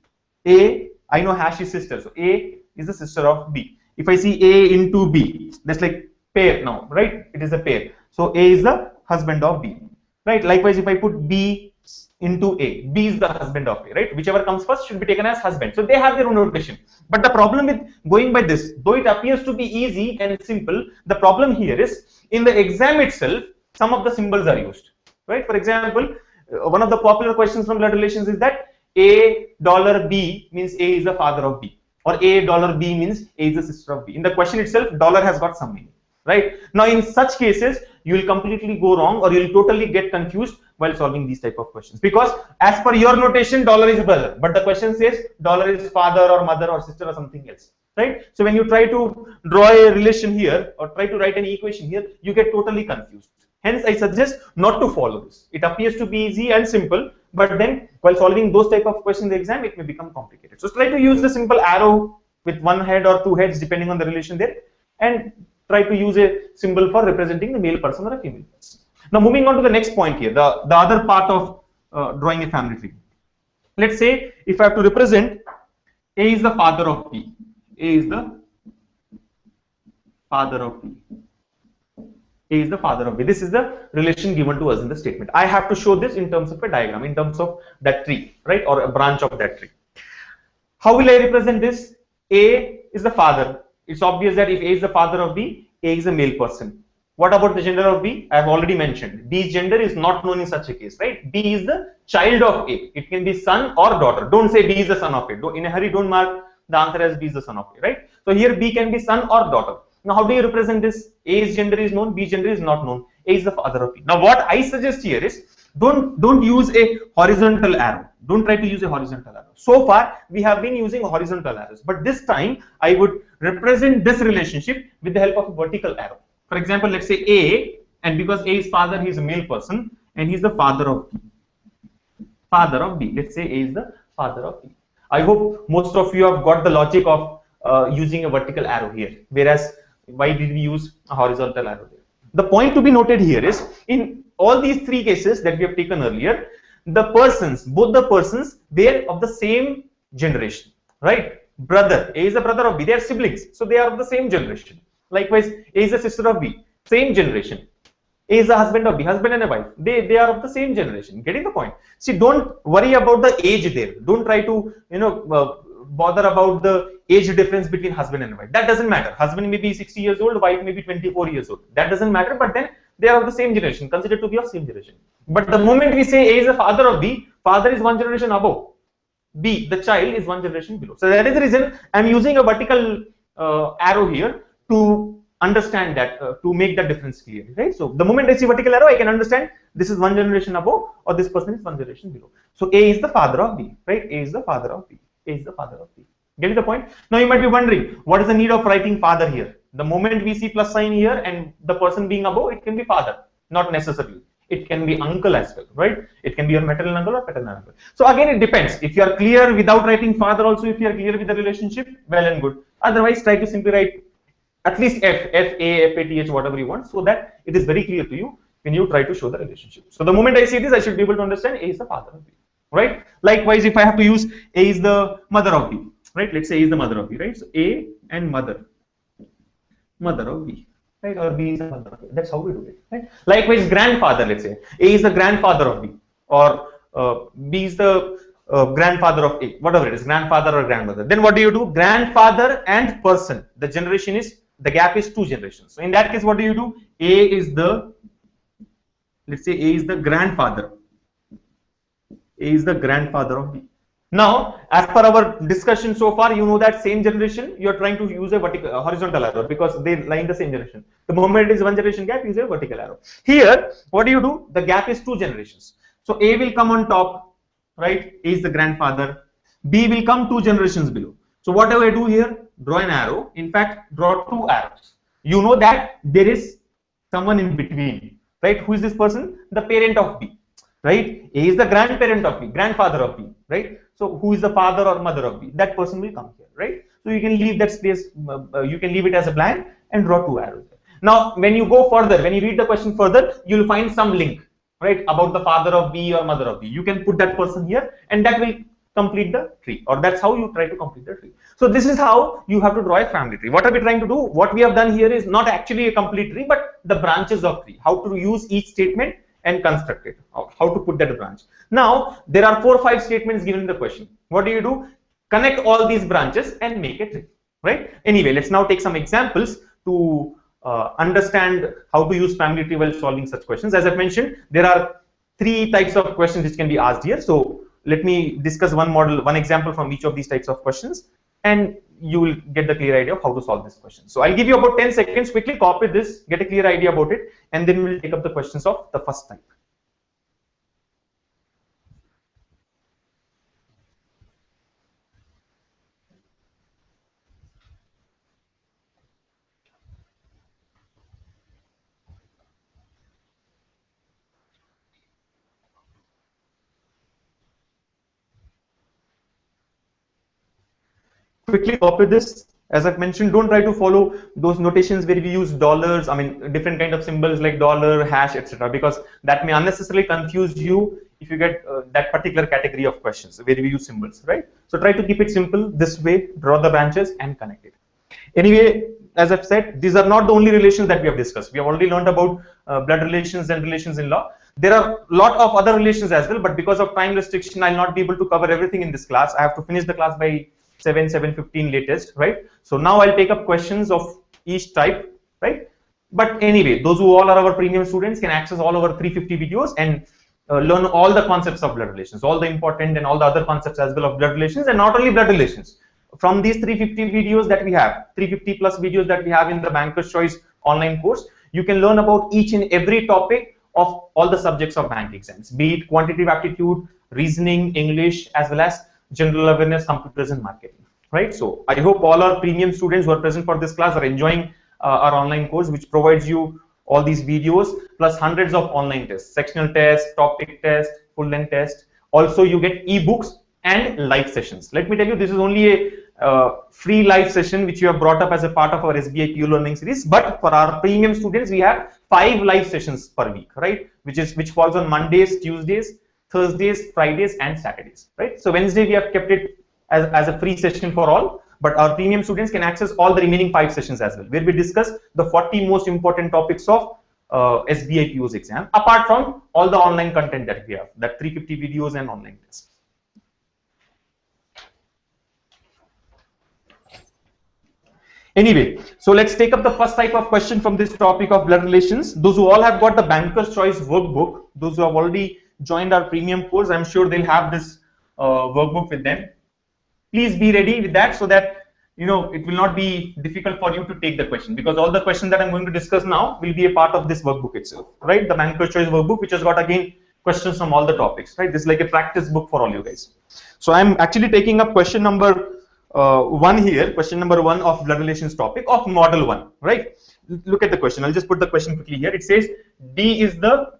A, I know hash is sister, so A is the sister of B. If I see A into B, that's like pair now, right? It is a pair. So A is the husband of B, right? Likewise, if I put B into A, B is the husband of A, right? Whichever comes first should be taken as husband. So they have their own notation. But the problem with going by this, though it appears to be easy and simple, the problem here is in the exam itself, some of the symbols are used, right? For example, one of the popular questions from blood relations is that A dollar B means A is the father of B, or A dollar B means A is the sister of B. In the question itself, dollar has got some meaning, right? Now, in such cases, you will completely go wrong, or you will totally get confused while solving these type of questions, because as per your notation, dollar is brother, but the question says dollar is father or mother or sister or something else, right? So when you try to draw a relation here or try to write an equation here, you get totally confused. Hence, I suggest not to follow this. It appears to be easy and simple, but then while solving those type of questions in the exam, it may become complicated. So try to use the simple arrow with one head or two heads depending on the relation there, and try to use a symbol for representing the male person or a female person. Now, moving on to the next point here, the other part of drawing a family tree. Let's say if I have to represent A is the father of B, A is the father of B, A is the father of B. This is the relation given to us in the statement. I have to show this in terms of a diagram, in terms of that tree, right, or a branch of that tree. How will I represent this? A is the father. It's obvious that if A is the father of B, A is a male person. What about the gender of B? I have already mentioned. B's gender is not known in such a case, right? B is the child of A. It can be son or daughter. Don't say B is the son of A. In a hurry, don't mark the answer as B is the son of A, right? So here B can be son or daughter. Now, how do you represent this? A's gender is known, B's gender is not known. A is the father of B. Now, what I suggest here is don't use a horizontal arrow. Don't try to use a horizontal arrow. So far, we have been using horizontal arrows, but this time I would represent this relationship with the help of a vertical arrow. For example, let's say A, and because A is father, he is a male person, and he is the father of B. Father of B. Let's say A is the father of B. I hope most of you have got the logic of using a vertical arrow here, whereas why did we use a horizontal arrow there? The point to be noted here is, in all these three cases that we have taken earlier, the persons, both the persons, they are of the same generation, right? Brother, A is the brother of B, they are siblings, so they are of the same generation. Likewise, A is the sister of B, same generation. A is the husband of B, husband and a wife, they are of the same generation. Getting the point? See, don't worry about the age there. Don't try to, bother about the age difference between husband and wife. That doesn't matter. Husband may be 60 years old, wife may be 24 years old. That doesn't matter, but then they are of the same generation, considered to be of same generation. But the moment we say A is the father of B, father is one generation above. B, the child, is one generation below. So that is the reason I'm using a vertical arrow here to understand that, to make that difference clear, right? So the moment I see vertical arrow, I can understand this is one generation above, or this person is one generation below. So A is the father of B, right? A is the father of B. A is the father of B. Getting the point? Now you might be wondering, what is the need of writing father here? The moment we see plus sign here and the person being above, it can be father, not necessarily. It can be uncle as well, right? It can be your maternal uncle or paternal uncle. So again, it depends. If you are clear without writing father also, if you are clear with the relationship, well and good. Otherwise, try to simply write at least F, A, F-A-T-H, whatever you want, so that it is very clear to you when you try to show the relationship. So the moment I see this, I should be able to understand A is the father of B, right? Likewise, if I have to use A is the mother of B, right? Let's say A is the mother of B, right? So A and mother of B, right? Or B is the mother of B. That's how we do it, right? Likewise, grandfather, let's say A is the grandfather of B, or B is the grandfather of A, whatever it is, grandfather or grandmother. Then what do you do? Grandfather and person. The generation is, the gap is 2 generations. So in that case, what do you do? A is the, let's say A is the grandfather. A is the grandfather of B. Now, as per our discussion so far, you know that same generation, you're trying to use a horizontal arrow because they lie in the same generation. The moment it is one generation gap, use a vertical arrow. Here, what do? The gap is 2 generations. So A will come on top, right? A is the grandfather. B will come 2 generations below. So what do I do here? Draw an arrow. In fact, draw 2 arrows. You know that there is someone in between, right? Who is this person? The parent of B, right? A is the grandparent of B, grandfather of B, right? So who is the father or mother of B? That person will come here, right? So you can leave that space, you can leave it as a blank and draw 2 arrows. Now, when you go further, when you read the question further, you'll find some link, right, about the father of B or mother of B. You can put that person here, and that will complete the tree, or that's how you try to complete the tree. So this is how you have to draw a family tree. What are we trying to do? What we have done here is not actually a complete tree, but the branches of tree. How to use each statement and construct it, how to put that branch. Now, there are 4 or 5 statements given in the question. What do? Connect all these branches and make a tree, right? Anyway, let's now take some examples to understand how to use family tree while solving such questions. As I've mentioned, there are 3 types of questions which can be asked here. So let me discuss one model, one example from each of these types of questions, and you will get the clear idea of how to solve this question. So I'll give you about 10 seconds, quickly copy this, get a clear idea about it, and then we'll take up the questions of the first type. Quickly copy this. As I've mentioned, don't try to follow those notations where we use dollars, I mean different kind of symbols like dollar, hash, etc., because that may unnecessarily confuse you if you get that particular category of questions where we use symbols, right? So try to keep it simple this way, draw the branches and connect it. Anyway, as I've said, these are not the only relations that we have discussed. We have already learned about blood relations and relations in law. There are a lot of other relations as well, but because of time restriction, I'll not be able to cover everything in this class. I have to finish the class by 7:15 latest, right? So now I'll take up questions of each type, right? But anyway, those who all are our premium students can access all our 350 videos and learn all the concepts of blood relations, all the important and all the other concepts as well of blood relations, and not only blood relations. From these 350 videos that we have, 350 plus videos that we have in the Banker's Choice online course, you can learn about each and every topic of all the subjects of bank exams, be it quantitative aptitude, reasoning, English, as well as general awareness, computers and marketing, right? So I hope all our premium students who are present for this class are enjoying our online course, which provides you all these videos plus hundreds of online tests, sectional tests, topic test, full length test. Also you get ebooks and live sessions. Let me tell you, this is only a free live session which you have brought up as a part of our SBI PU learning series, but for our premium students we have 5 live sessions per week, right, which falls on Mondays, Tuesdays, Thursdays, Fridays and Saturdays, right? So Wednesday we have kept it as a free session for all, but our premium students can access all the remaining 5 sessions as well, where we discuss the 40 most important topics of SBI PU's exam, apart from all the online content that we have, that 350 videos and online tests. Anyway, so let's take up the first type of question from this topic of blood relations. Those who all have got the Banker's Choice workbook, those who have already joined our premium course, I'm sure they'll have this workbook with them. Please be ready with that so that it will not be difficult for you to take the question, because all the questions that I'm going to discuss now will be a part of this workbook itself, right? The Banker's Choice workbook, which has got again questions from all the topics, right? This is like a practice book for all you guys. So I'm actually taking up question number 1 here, question number 1 of blood relations topic of model 1, right? Look at the question. I'll just put the question quickly here. It says D is the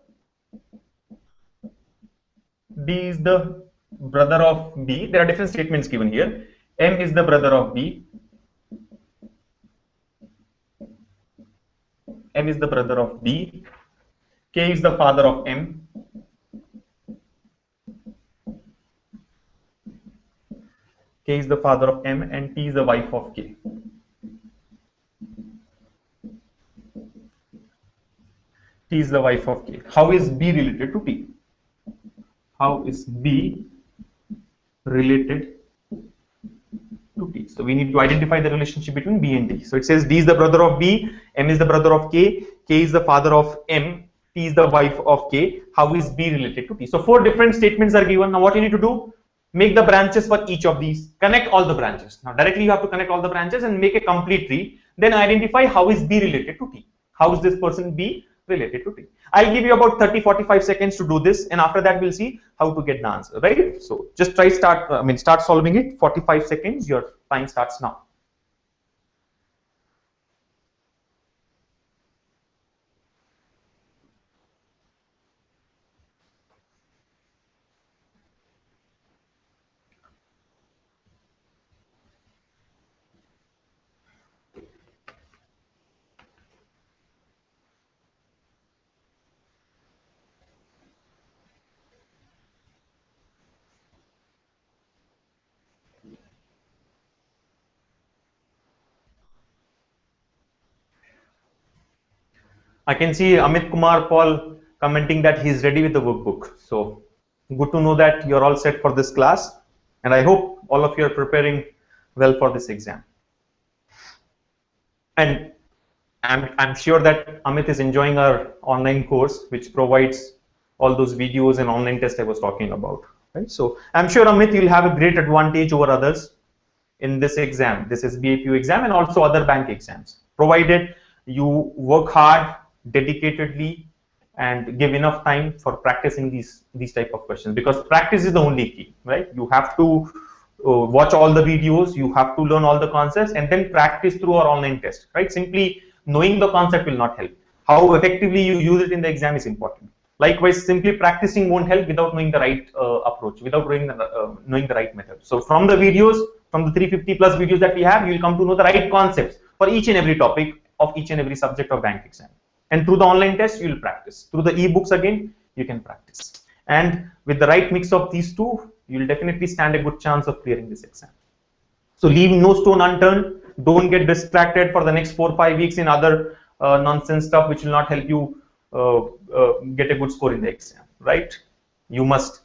brother of B. There are different statements given here. M is the brother of B. M is the brother of B. K is the father of M. K is the father of M and T is the wife of K. T is the wife of K. How is B related to T? How is B related to T? So we need to identify the relationship between B and T. So it says D is the brother of B, M is the brother of K, K is the father of M, T is the wife of K. How is B related to T? So 4 different statements are given. Now what you need to do? make the branches for each of these, connect all the branches. Now directly you have to connect all the branches and make a complete tree, then identify how is B related to T. How is this person B related to T? I'll give you about 30-45 seconds to do this, and after that we'll see how to get the answer, right? So just start solving it. 45 seconds, your time starts now. I can see Amit Kumar Paul commenting that he's ready with the workbook. So good to know that you're all set for this class, and I hope all of you are preparing well for this exam. And I'm sure that Amit is enjoying our online course, which provides all those videos and online tests I was talking about. Right? So I'm sure, Amit, you'll have a great advantage over others in this exam, this SBAPU exam, and also other bank exams, provided you work hard, dedicatedly, and give enough time for practicing these type of questions, because practice is the only key, right? You have to watch all the videos, you have to learn all the concepts, and then practice through our online test, right? Simply knowing the concept will not help. How effectively you use it in the exam is important. Likewise, simply practicing won't help without knowing the right approach, without knowing the right method. So from the videos, from the 350 plus videos that we have, you will come to know the right concepts for each and every topic of each and every subject of bank exam. And through the online test, you will practice. Through the e-books again, you can practice. And with the right mix of these two, you will definitely stand a good chance of clearing this exam. So leave no stone unturned. Don't get distracted for the next 4 or 5 weeks in other nonsense stuff which will not help you get a good score in the exam, right? You must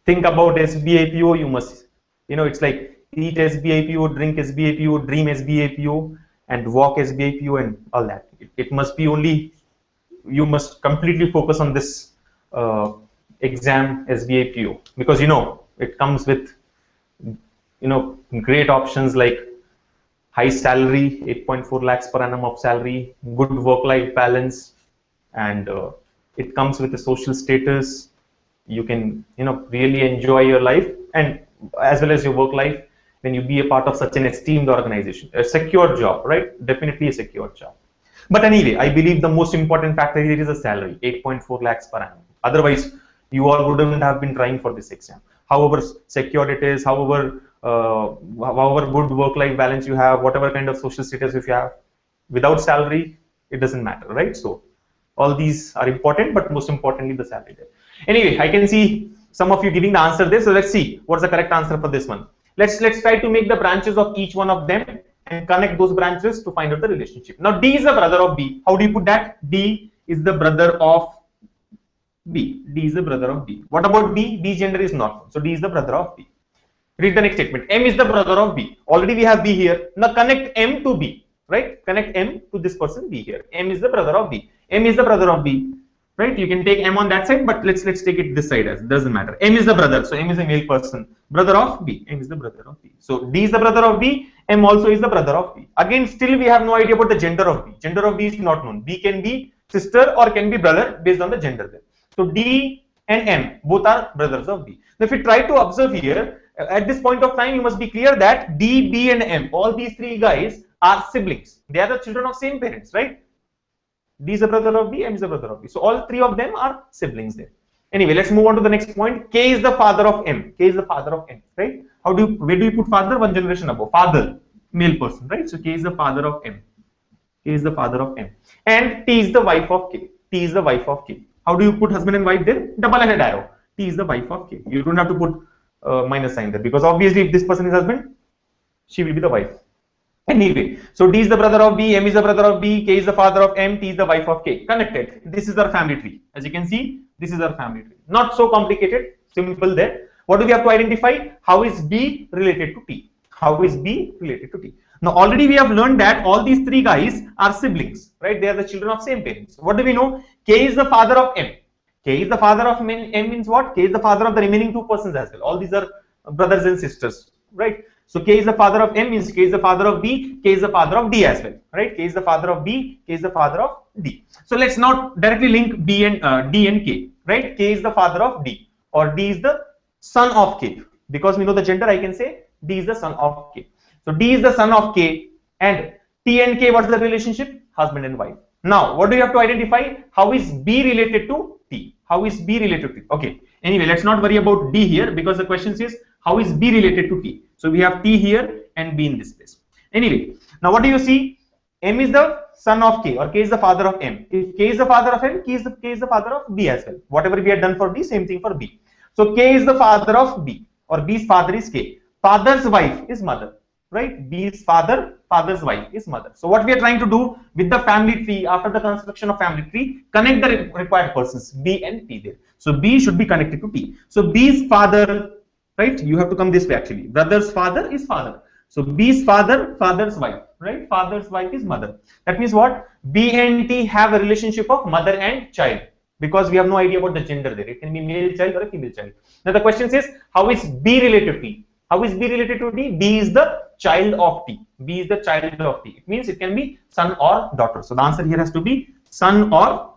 think about SBAPO. You must, it's like eat SBAPO, drink SBAPO, dream SBAPO, and walk SBAPO, and all that. It must be only, you must completely focus on this exam SBAPO, because it comes with great options like high salary, 8.4 lakhs per annum of salary, good work-life balance, and it comes with a social status. You can really enjoy your life and as well as your work life when you be a part of such an esteemed organization. A secure job, right? Definitely a secure job. But anyway, I believe the most important factor here is the salary, 8.4 lakhs per annum. Otherwise, you all wouldn't have been trying for this exam. However secure it is, however good work-life balance you have, whatever kind of social status if you have, without salary, it doesn't matter, right? So all these are important, but most importantly, the salary there. Anyway, I can see some of you giving the answer there. So let's see what's the correct answer for this one. Let's try to make the branches of each one of them and connect those branches to find out the relationship. Now, D is the brother of B. How do you put that? D is the brother of B. D is the brother of B. What about B? B gender is not known. So D is the brother of B. Read the next statement. M is the brother of B. Already we have B here. Now connect M to B. Right? Connect M to this person B here. M is the brother of B. M is the brother of B. Right? You can take M on that side, but let's take it this side as doesn't matter. M is the brother, so M is a male person. Brother of B. M is the brother of B. So D is the brother of B. M also is the brother of B. Again, still we have no idea about the gender of B. Gender of B is not known. B can be sister or can be brother based on the gender there. So D and M both are brothers of B. Now, if you try to observe here, at this point of time, you must be clear that D, B, and M, all these three guys are siblings. They are the children of same parents, right? D is a brother of B, M is a brother of B. So all three of them are siblings there. Anyway, let's move on to the next point. K is the father of M. K is the father of M, right? Where do you put father? One generation above. Father, male person, right? So K is the father of M. K is the father of M. And T is the wife of K. T is the wife of K. How do you put husband and wife there? Double-headed arrow. T is the wife of K. You don't have to put minus sign there, because obviously if this person is husband, she will be the wife. Anyway, so D is the brother of B, M is the brother of B, K is the father of M, T is the wife of K. Connected. This is our family tree. As you can see, this is our family tree. Not so complicated, simple there. What do we have to identify? How is B related to T? How is B related to T? Now already we have learned that all these three guys are siblings, right? They are the children of same parents. What do we know? K is the father of M. K is the father of M means what? K is the father of the remaining two persons as well. All these are brothers and sisters, right? So K is the father of M means K is the father of B, K is the father of D as well, right? K is the father of B, K is the father of D. So let's not directly link B and D and K, right? K is the father of D, or D is the son of K. Because we know the gender, I can say D is the son of K. So D is the son of K, and T and K, what's the relationship? Husband and wife. Now, what do you have to identify? How is B related to T? How is B related to T? Okay. Anyway, let's not worry about D here because the question says how is B related to T? So we have T here and B in this place. Anyway, now what do you see? M is the son of K, or K is the father of M. If K is the father of M, K is the father of B as well. Whatever we had done for B, same thing for B. So K is the father of B, or B's father is K. Father's wife is mother, right? B's father, father's wife is mother. So what we are trying to do with the family tree, after the construction of family tree, connect the required persons B and T there. So B should be connected to T. So B's father, right? You have to come this way actually. Brother's father is father. So B's father, father's wife, right? Father's wife is mother. That means what? B and T have a relationship of mother and child, because we have no idea about the gender there. It can be male child or a female child. Now the question says, how is B related to T? How is B related to T? B is the child of T. B is the child of T. It means it can be son or daughter. So the answer here has to be son or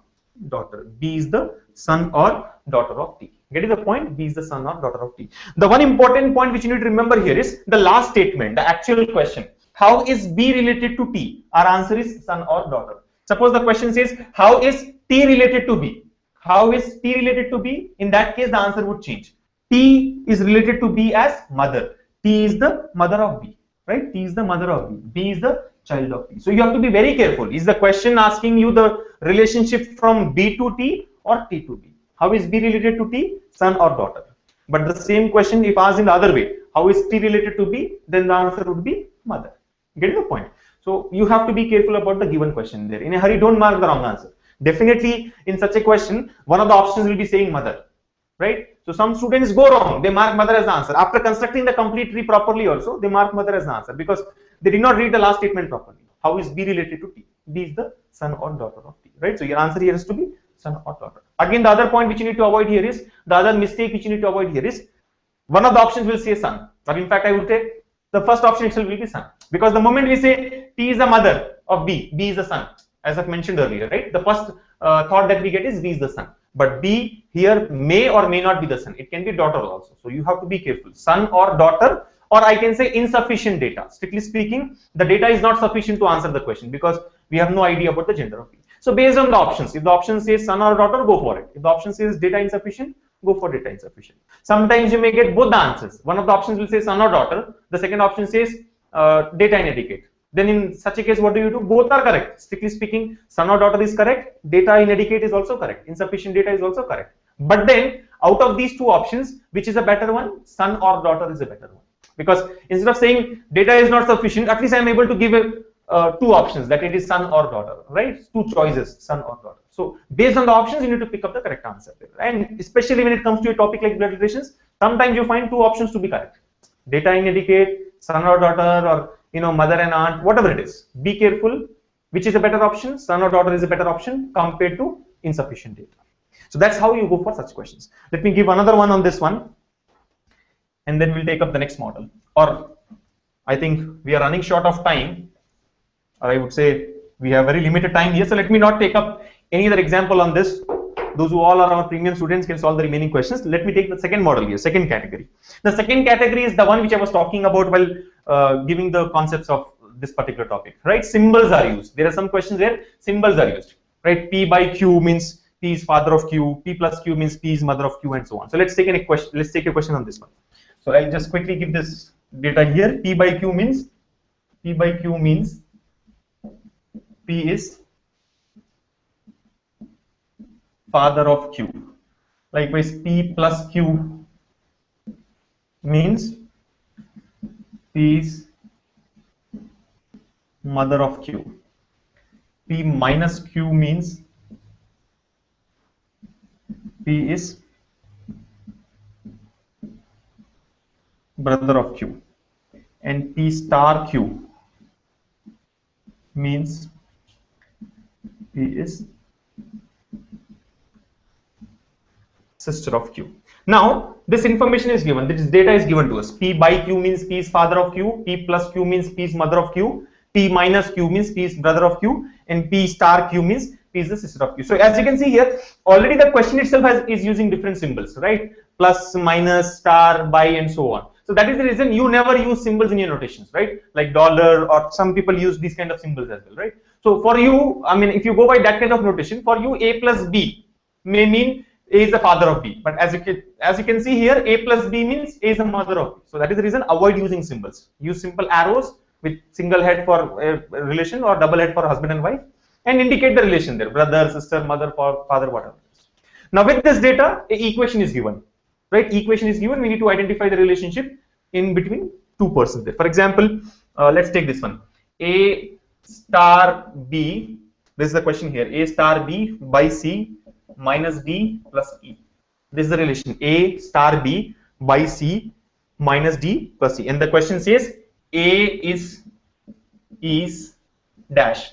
daughter. B is the son or daughter of T. Getting the point? B is the son or daughter of T. The one important point which you need to remember here is the last statement, the actual question. How is B related to T? Our answer is son or daughter. Suppose the question says, how is T related to B? How is T related to B? In that case, the answer would change. T is related to B as mother. T is the mother of B, right? T is the mother of B. B is the child of T. So you have to be very careful. Is the question asking you the relationship from B to T or T to B? How is B related to T? Son or daughter. But the same question if asked in the other way, how is T related to B? Then the answer would be mother. Getting the point? So you have to be careful about the given question there. In a hurry, don't mark the wrong answer. Definitely in such a question, one of the options will be saying mother, right? So some students go wrong. They mark mother as the answer. After constructing the complete tree properly also, they mark mother as the answer because they did not read the last statement properly. How is B related to T? B is the son or daughter of T, right? So your answer here is to be son or daughter. Again, the other point which you need to avoid here is, the other mistake which you need to avoid here is, one of the options will say son. But in fact, I would say the first option itself will be son. Because the moment we say T is the mother of B, B is the son, as I've mentioned earlier, right? The first thought that we get is B is the son. But B here may or may not be the son. It can be daughter also. So you have to be careful. Son or daughter, or I can say insufficient data. Strictly speaking, the data is not sufficient to answer the question because we have no idea about the gender of B. So based on the options, if the option says son or daughter, go for it. If the option says data insufficient, go for data insufficient. Sometimes you may get both the answers. One of the options will say son or daughter. The second option says data inadequate. Then in such a case, what do? Both are correct. Strictly speaking, son or daughter is correct. Data inadequate is also correct. Insufficient data is also correct. But then out of these two options, which is a better one? Son or daughter is a better one. Because instead of saying data is not sufficient, at least I am able to give two options, that it is son or daughter, right? Two choices, son or daughter. So based on the options, you need to pick up the correct answer. And especially when it comes to a topic like blood relations, sometimes you find two options to be correct. Data inadequate, son or daughter, or mother and aunt, whatever it is. Be careful which is a better option. Son or daughter is a better option compared to insufficient data. So that's how you go for such questions. Let me give another one on this one, and then we'll take up the next model. Or I think we are running short of time, or I would say we have very limited time here. So let me not take up any other example on this. Those who all are our premium students can solve the remaining questions. Let me take the second model here, second category. The second category is the one which I was talking about while giving the concepts of this particular topic, right? Symbols are used. There are some questions where symbols are used, right? P by Q means P is father of Q, P plus Q means P is mother of Q, and so on. So let's take a question. Let's take a question on this one. So I'll just quickly give this data here. P by Q means P is father of Q. Likewise, P plus Q means P is mother of Q. P minus Q means P is brother of Q. And P star Q means P is sister of Q. Now, this information is given, this data is given to us. P by Q means P is father of Q, P plus Q means P is mother of Q, P minus Q means P is brother of Q, and P star Q means P is the sister of Q. So as you can see here, already the question itself is using different symbols, right? Plus, minus, star, by, and so on. So that is the reason you never use symbols in your notations, right? Like dollar, or some people use these kind of symbols as well, right? So for you, I mean, if you go by that kind of notation, for you, A plus B may mean A is the father of B. But as you can see here, A plus B means A is the mother of B. So that is the reason avoid using symbols. Use simple arrows with single head for a relation or double head for husband and wife, and indicate the relation there, brother, sister, mother, father, whatever. Now with this data, an equation is given, right? Equation is given, we need to identify the relationship in between two persons there. For example, let's take this one. A star B, this is the question here, A star B by C minus D plus E. This is the relation, A star B by C minus D plus E. And the question says A is dash.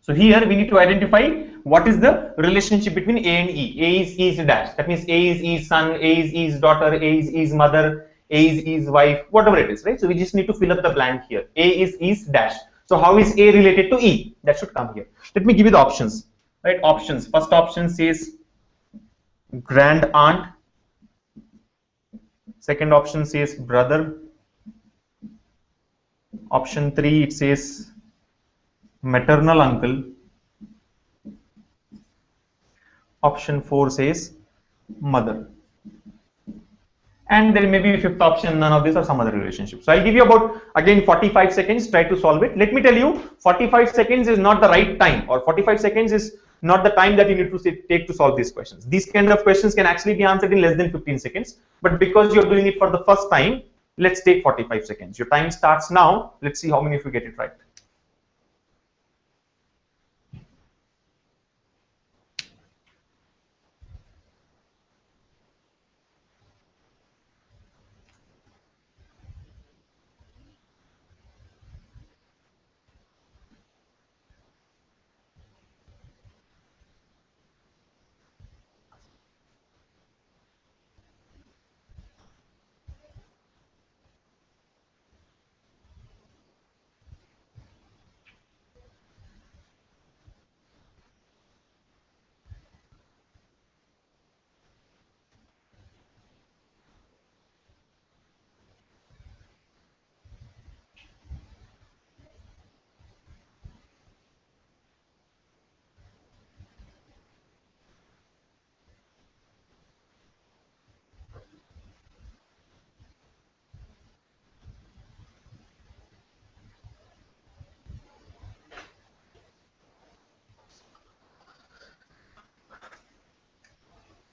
So here we need to identify what is the relationship between A and E. A is dash. That means A is E's son, A is E's daughter, A is E's mother, A is E's wife, whatever it is, right? So we just need to fill up the blank here. A is E's dash. So how is A related to E? That should come here. Let me give you the options, right? Options. First option says grand aunt. Second option says brother. Option 3, it says maternal uncle. Option 4 says mother. And there may be a fifth option, none of this or some other relationship. So I'll give you about, again, 45 seconds, try to solve it. Let me tell you, 45 seconds is not the right time, or 45 seconds is not the time that you need to take to solve these questions. These kind of questions can actually be answered in less than 15 seconds. But because you're doing it for the first time, let's take 45 seconds. Your time starts now. Let's see how many of you get it right.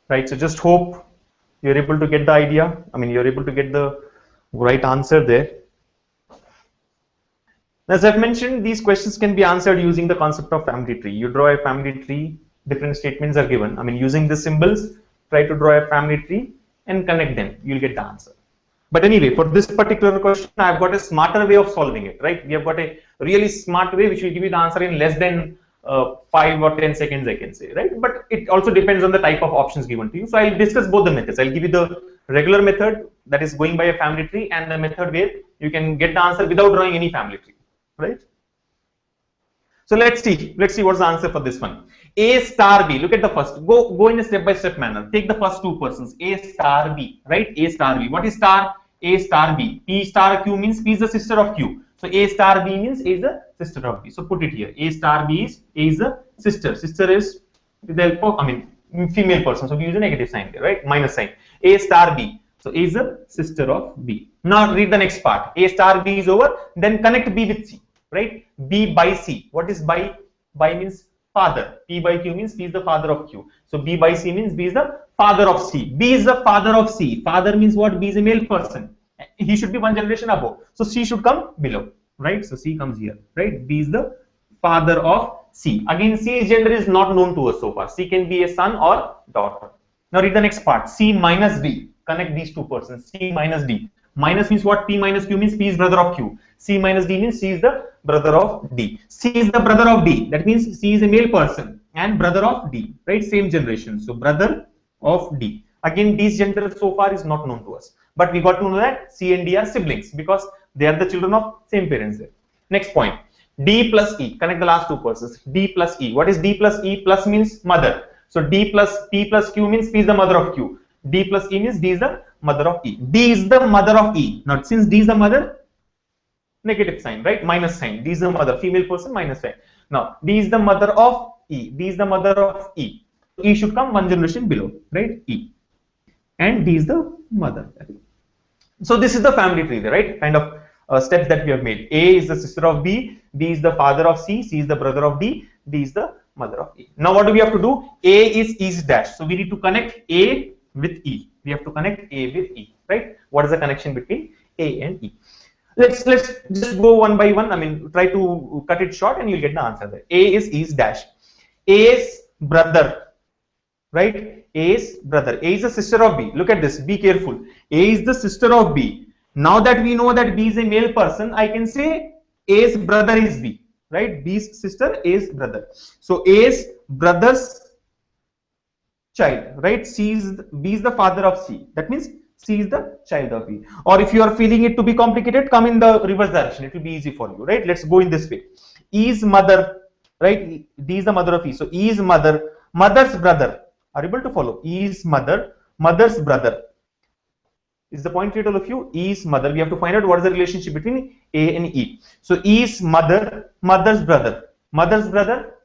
Right, so just hope you're able to get the idea. I mean, you're able to get the right answer there. As I've mentioned, these questions can be answered using the concept of family tree. You draw a family tree, different statements are given. I mean, using the symbols, try to draw a family tree and connect them. You'll get the answer. But anyway, for this particular question, I've got a smarter way of solving it, right? We have got a really smart way which will give you the answer in less than 5 or 10 seconds, I can say, right? But it also depends on the type of options given to you. So I'll discuss both the methods. I'll give you the regular method, that is going by a family tree, and the method where you can get the answer without drawing any family tree, right? So let's see what's the answer for this one. A star B, look at the first, go in a step-by-step manner. Take the first two persons, A star B, right? A star B. What is star? A star B. P star Q means P is the sister of Q. So A star B means A is the sister of B. So put it here. A star B is A is the sister. Sister is with the help of, I mean, female person. So we use a negative sign there, right? Minus sign. A star B. So A is the sister of B. Now read the next part. A star B is over. Then connect B with C, right? B by C. What is by? By means father. P by Q means P is the father of Q. So B by C means B is the father of C. B is the father of C. Father means what? B is a male person. He should be one generation above. So C should come below, right? So C comes here, right? B is the father of C. Again, C's gender is not known to us so far. C can be a son or daughter. Now read the next part. C minus D. Connect these two persons. C minus D. Minus means what? P minus Q means P is brother of Q. C minus D means C is the brother of D. C is the brother of D. That means C is a male person and brother of D, right? Same generation. So brother of D. Again, D's gender so far is not known to us, but we got to know that C and D are siblings because they are the children of same parents there. Next point, D plus E, connect the last two persons. D plus E. What is D plus E? Plus means mother. So D plus P plus Q means P is the mother of Q. D plus E means D is the mother of E. D is the mother of E. Now, since D is the mother, negative sign, right? Minus sign. D is the mother, female person, minus sign. Now, D is the mother of E. D is the mother of E. E should come one generation below, right? E. And D is the mother. So this is the family tree, right? Kind of steps that we have made. A is the sister of B. B is the father of C. C is the brother of D. D is the mother of E. Now what do we have to do? A is E's dash. So we need to connect A with E. We have to connect A with E, right? What is the connection between A and E? Let's just go one by one. I mean, try to cut it short and you'll get the answer there. A is E's dash. A's brother, right? A's brother. A is the sister of B. Look at this. Be careful. A is the sister of B. Now that we know that B is a male person, I can say A's brother is B, right? B's sister, A's brother. So A's brother's child, right? B is the father of C. That means C is the child of E. Or if you are feeling it to be complicated, come in the reverse direction. It will be easy for you, right? Let's go in this way. E's mother, right? D is the mother of E. So E's mother, mother's brother. Are you able to follow? E's mother, mother's brother. Is the point clear to all of you? E's mother. We have to find out what is the relationship between A and E. So E's mother, mother's brother. Mother's brother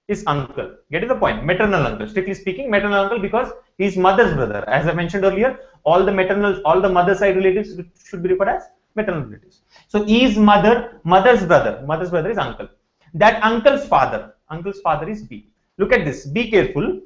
is uncle. Get the point? Maternal uncle. Strictly speaking, maternal uncle because he is mother's brother. As I mentioned earlier, all the mother side relatives should be referred as maternal relatives. So E's mother, mother's brother. Mother's brother is uncle. That uncle's father is B. Look at this. Be careful.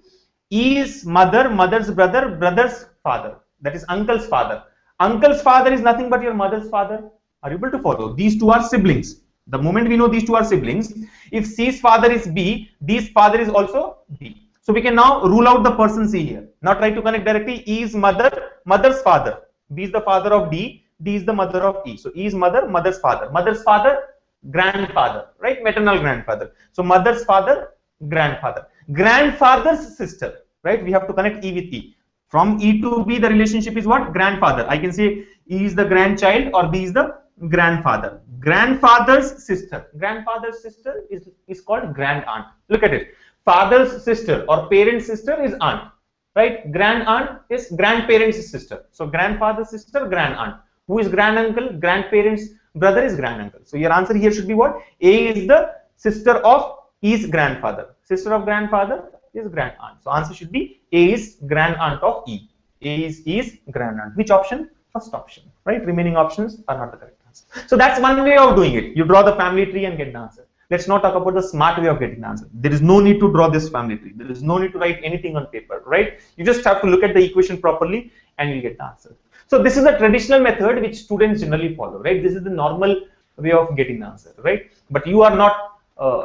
E's mother, mother's brother, brother's father. That is uncle's father. Uncle's father is nothing but your mother's father. Are you able to follow? These two are siblings. The moment we know these two are siblings, if C's father is B, D's father is also B. So we can now rule out the person C here. Now try to connect directly. E's mother, mother's father. B is the father of D. D is the mother of E. So E's mother, mother's father. Mother's father, grandfather, right? Maternal grandfather. So mother's father, grandfather. Grandfather's sister, right? We have to connect E with E. From E to B, the relationship is what? Grandfather. I can say E is the grandchild or B is the grandfather. Grandfather's sister. Grandfather's sister is called grand aunt. Look at it. Father's sister or parent's sister is aunt, right? Grand aunt is grandparent's sister. So grandfather's sister, grand aunt. Who is grand uncle? Grandparent's brother is grand uncle. So your answer here should be what? A is the sister of E's grandfather. Sister of grandfather is grand aunt. So answer should be A is grand aunt of E. A is E's grand aunt. Which option? First option, right? Remaining options are not the correct answer. So that's one way of doing it. You draw the family tree and get the answer. Let's not talk about the smart way of getting the answer. There is no need to draw this family tree. There is no need to write anything on paper, right? You just have to look at the equation properly and you'll get the answer. So this is a traditional method which students generally follow, right? This is the normal way of getting the answer, right? But you are not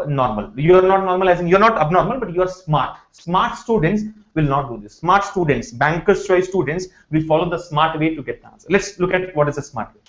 normal. You are not normal as in you're not abnormal, but you are smart. Smart students will not do this. Smart students, banker's choice students will follow the smart way to get the answer. Let's look at what is the smart way.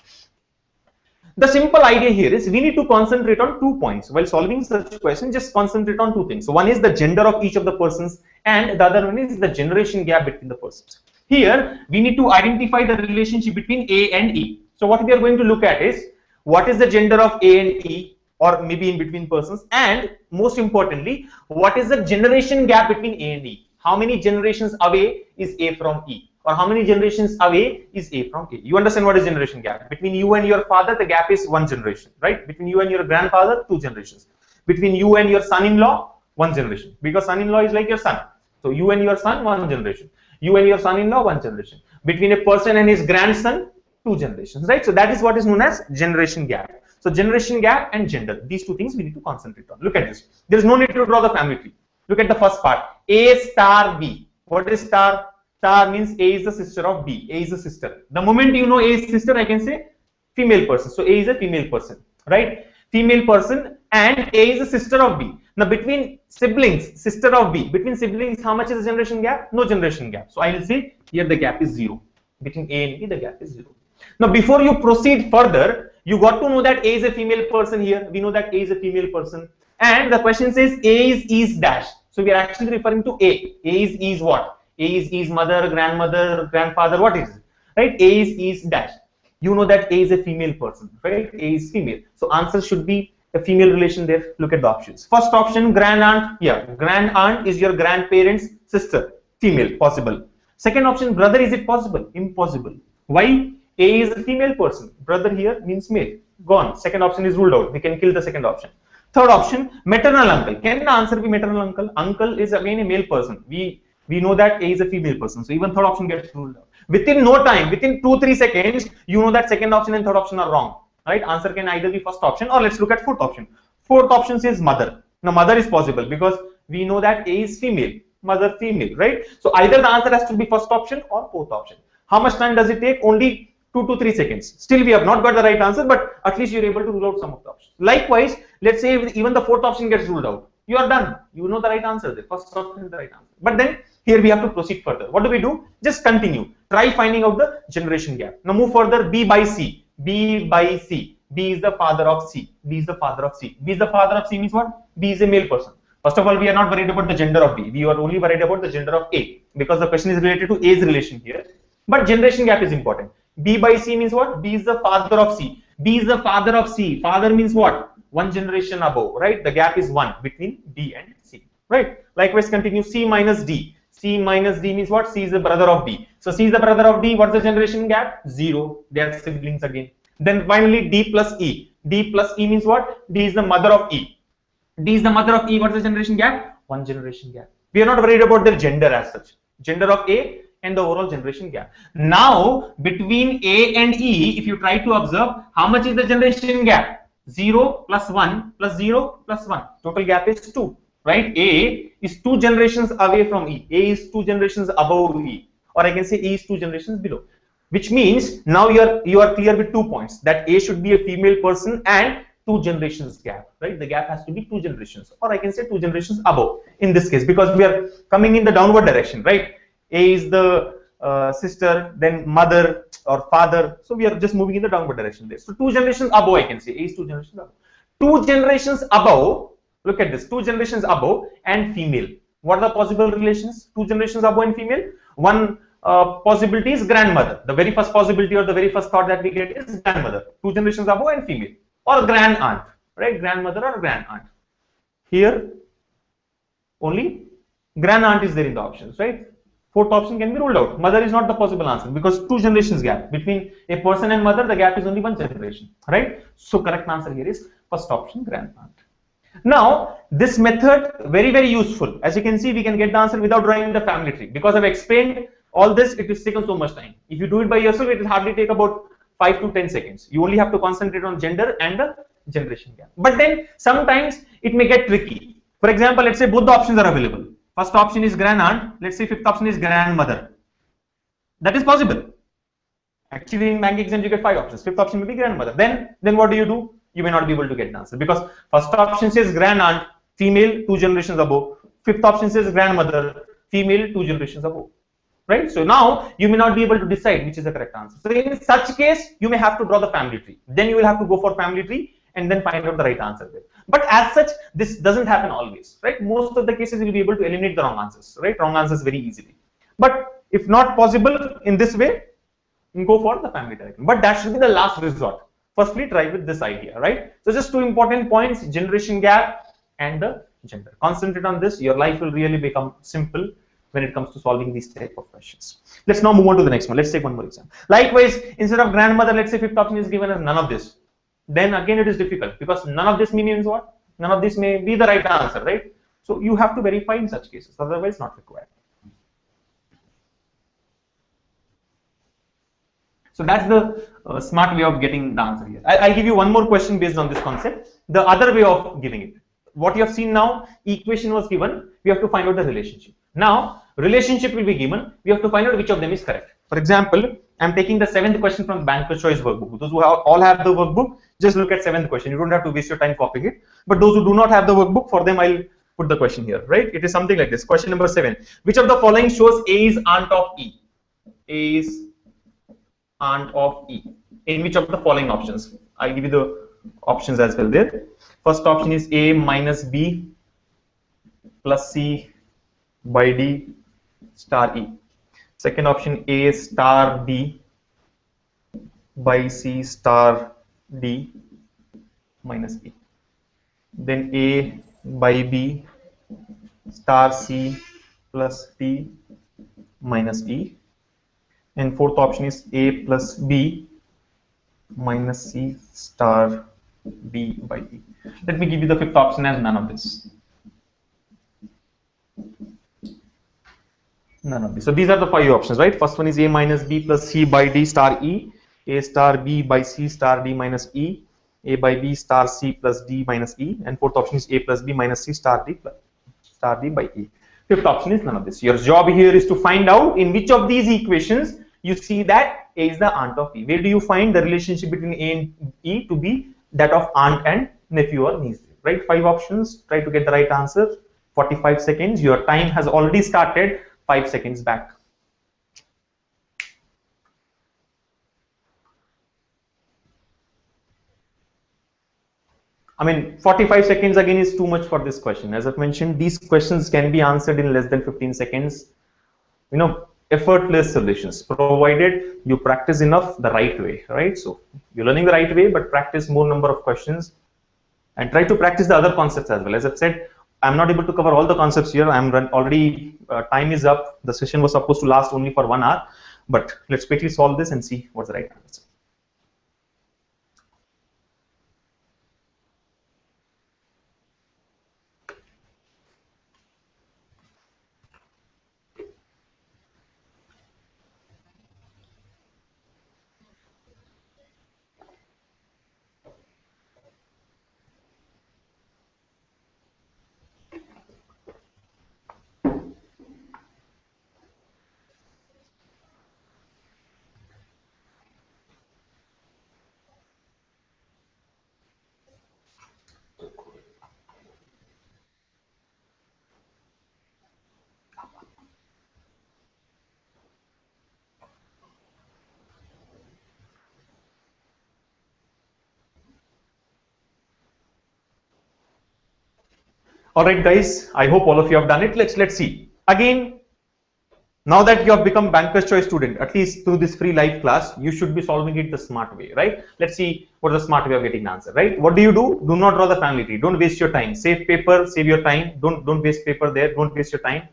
The simple idea here is we need to concentrate on 2 points. While solving such question, just concentrate on 2 things. So one is the gender of each of the persons and the other one is the generation gap between the persons. Here, we need to identify the relationship between A and E. So what we are going to look at is what is the gender of A and E, or maybe in between persons, and most importantly, what is the generation gap between A and E? How many generations away is A from E? Or how many generations away is A from A? You understand what is generation gap? Between you and your father, the gap is 1 generation, right? Between you and your grandfather, 2 generations. Between you and your son-in-law, 1 generation. Because son-in-law is like your son. So you and your son, 1 generation. You and your son-in-law, 1 generation. Between a person and his grandson, 2 generations, right? So that is what is known as generation gap. So generation gap and gender, these 2 things we need to concentrate on. Look at this. There is no need to draw the family tree. Look at the first part. A star B. What is star? Star means A is the sister of B. A is the sister. The moment you know A is sister, I can say female person. So A is a female person, right? Female person and A is the sister of B. Now between siblings, sister of B, between siblings, how much is the generation gap? No generation gap. So I will say here the gap is 0. Between A and B, the gap is 0. Now before you proceed further, you got to know that A is a female person here. We know that A is a female person. And the question says A is E's dash. So we are actually referring to A. A is E's what? A is mother, grandmother, grandfather, what is it? Right? A is dash. You know that A is a female person, right? A is female. So answer should be a female relation there. Look at the options. First option, grand aunt. Yeah, grand aunt is your grandparent's sister, female, possible. Second option, brother, is it possible? Impossible. Why? A is a female person. Brother here means male. Gone. Second option is ruled out. We can kill the second option. Third option, maternal uncle. Can the answer be maternal uncle? Uncle is again a male person. We know that A is a female person. So even third option gets ruled out. Within no time, within 2-3 seconds, you know that second option and third option are wrong. Right? Answer can either be first option, or let's look at fourth option. Fourth option says mother. Now mother is possible because we know that A is female, mother female, right? So either the answer has to be first option or fourth option. How much time does it take? Only 2 to 3 seconds. Still we have not got the right answer, but at least you're able to rule out some of the options. Likewise, let's say even the fourth option gets ruled out. You are done. You know the right answer. The first option is the right answer. But then here we have to proceed further. What do? Just continue. Try finding out the generation gap. Now move further. B by C. B by C. B is the father of C. B is the father of C. B is the father of C means what? B is a male person. First of all, we are not worried about the gender of B. We are only worried about the gender of A, because the question is related to A's relation here. But generation gap is important. B by C means what? B is the father of C. B is the father of C. Father means what? One generation above, right? The gap is 1 between B and C, right? Likewise, continue. C minus D. C minus D means what? C is the brother of D. So C is the brother of D. What's the generation gap? 0. They are siblings again. Then finally D plus E. D plus E means what? D is the mother of E. D is the mother of E. What's the generation gap? 1 generation gap. We are not worried about their gender as such. Gender of A and the overall generation gap. Now between A and E, if you try to observe, how much is the generation gap? 0 plus 1 plus 0 plus 1. Total gap is 2. Right? A is 2 generations away from E. A is 2 generations above E. Or I can say E is 2 generations below. Which means now you are clear with 2 points, that A should be a female person and 2 generations gap. Right? The gap has to be 2 generations, or I can say 2 generations above in this case, because we are coming in the downward direction. Right? A is the sister, then mother or father. So we are just moving in the downward direction there. So 2 generations above, I can say. A is 2 generations above. 2 generations above, look at this, 2 generations above and female. What are the possible relations? 2 generations above and female. One possibility is grandmother. The very first possibility or the very first thought that we get is grandmother. 2 generations above and female. Or grand aunt, right? Grandmother or grand aunt. Here, only grand aunt is there in the options, right? Fourth option can be ruled out. Mother is not the possible answer because 2 generations gap between a person and mother. The gap is only 1 generation, right? So correct answer here is first option, grand aunt. Now this method very, very useful. As you can see, we can get the answer without drawing the family tree, because I've explained all this. It has taken so much time. If you do it by yourself, it will hardly take about 5 to 10 seconds. You only have to concentrate on gender and the generation gap. But then sometimes it may get tricky. For example, let's say both the options are available. First option is grand aunt. Let's say fifth option is grandmother. That is possible. Actually, in bank exams, you get 5 options. Fifth option will be grandmother. Then what do? You may not be able to get the answer, because first option says grand aunt, female, 2 generations above. Fifth option says grandmother, female, 2 generations above. Right? So now you may not be able to decide which is the correct answer. So in such case, you may have to draw the family tree. Then you will have to go for family tree and then find out the right answer there. But as such, this doesn't happen always, right? Most of the cases you will be able to eliminate the wrong answers, right? Wrong answers very easily. But if not possible in this way, go for the family direction. But that should be the last resort. Firstly, try with this idea, right? So just 2 important points: generation gap and the gender. Concentrate on this. Your life will really become simple when it comes to solving these type of questions. Let's now move on to the next one. Let's take one more example. Likewise, instead of grandmother, let's say fifth option is given as none of this. Then again it is difficult, because none of this means what? None of this may be the right answer, right? So you have to verify in such cases, otherwise not required. So that's the smart way of getting the answer here. I'll give you one more question based on this concept. The other way of giving it. What you have seen now, equation was given, we have to find out the relationship. Now, relationship will be given, we have to find out which of them is correct. For example, I'm taking the 7th question from the Banker's Choice workbook. Those who all have the workbook, just look at 7th question. You don't have to waste your time copying it. But those who do not have the workbook, for them I'll put the question here, right? It is something like this. Question number 7. Which of the following shows A is aunt of E? A is aunt of E. In which of the following options? I'll give you the options as well there. First option is A minus B plus C by D star E. Second option, A star B by C star D minus E. Then A by B star C plus D minus E. And fourth option is A plus B minus C star D by E. Let me give you the fifth option as none of this. None of this. So these are the five options, right? First one is A minus B plus C by D star E, A star B by C star D minus E, A by B star C plus D minus E, and fourth option is A plus B minus C star D by E. Fifth option is none of this. Your job here is to find out in which of these equations you see that A is the aunt of E. Where do you find the relationship between A and E to be that of aunt and nephew or niece, right? Five options. Try to get the right answer. 45 seconds. Your time has already started 5 seconds back. I mean, 45 seconds again is too much for this question. As I've mentioned, these questions can be answered in less than 15 seconds. You know, effortless solutions, provided you practice enough the right way, right? So you're learning the right way, but practice more number of questions and try to practice the other concepts as well. As I've said, I'm not able to cover all the concepts here. Already time is up. The session was supposed to last only for 1 hour, but let's quickly solve this and see what's the right answer. All right, guys, I hope all of you have done it. Let's see. Again, now that you have become Banker's Choice student, at least through this free live class, you should be solving it the smart way, right? Let's see what the smart way of getting the answer, right? What do? Do not draw the family tree. Don't waste your time. Save paper, save your time. Don't waste paper there. Don't waste your time.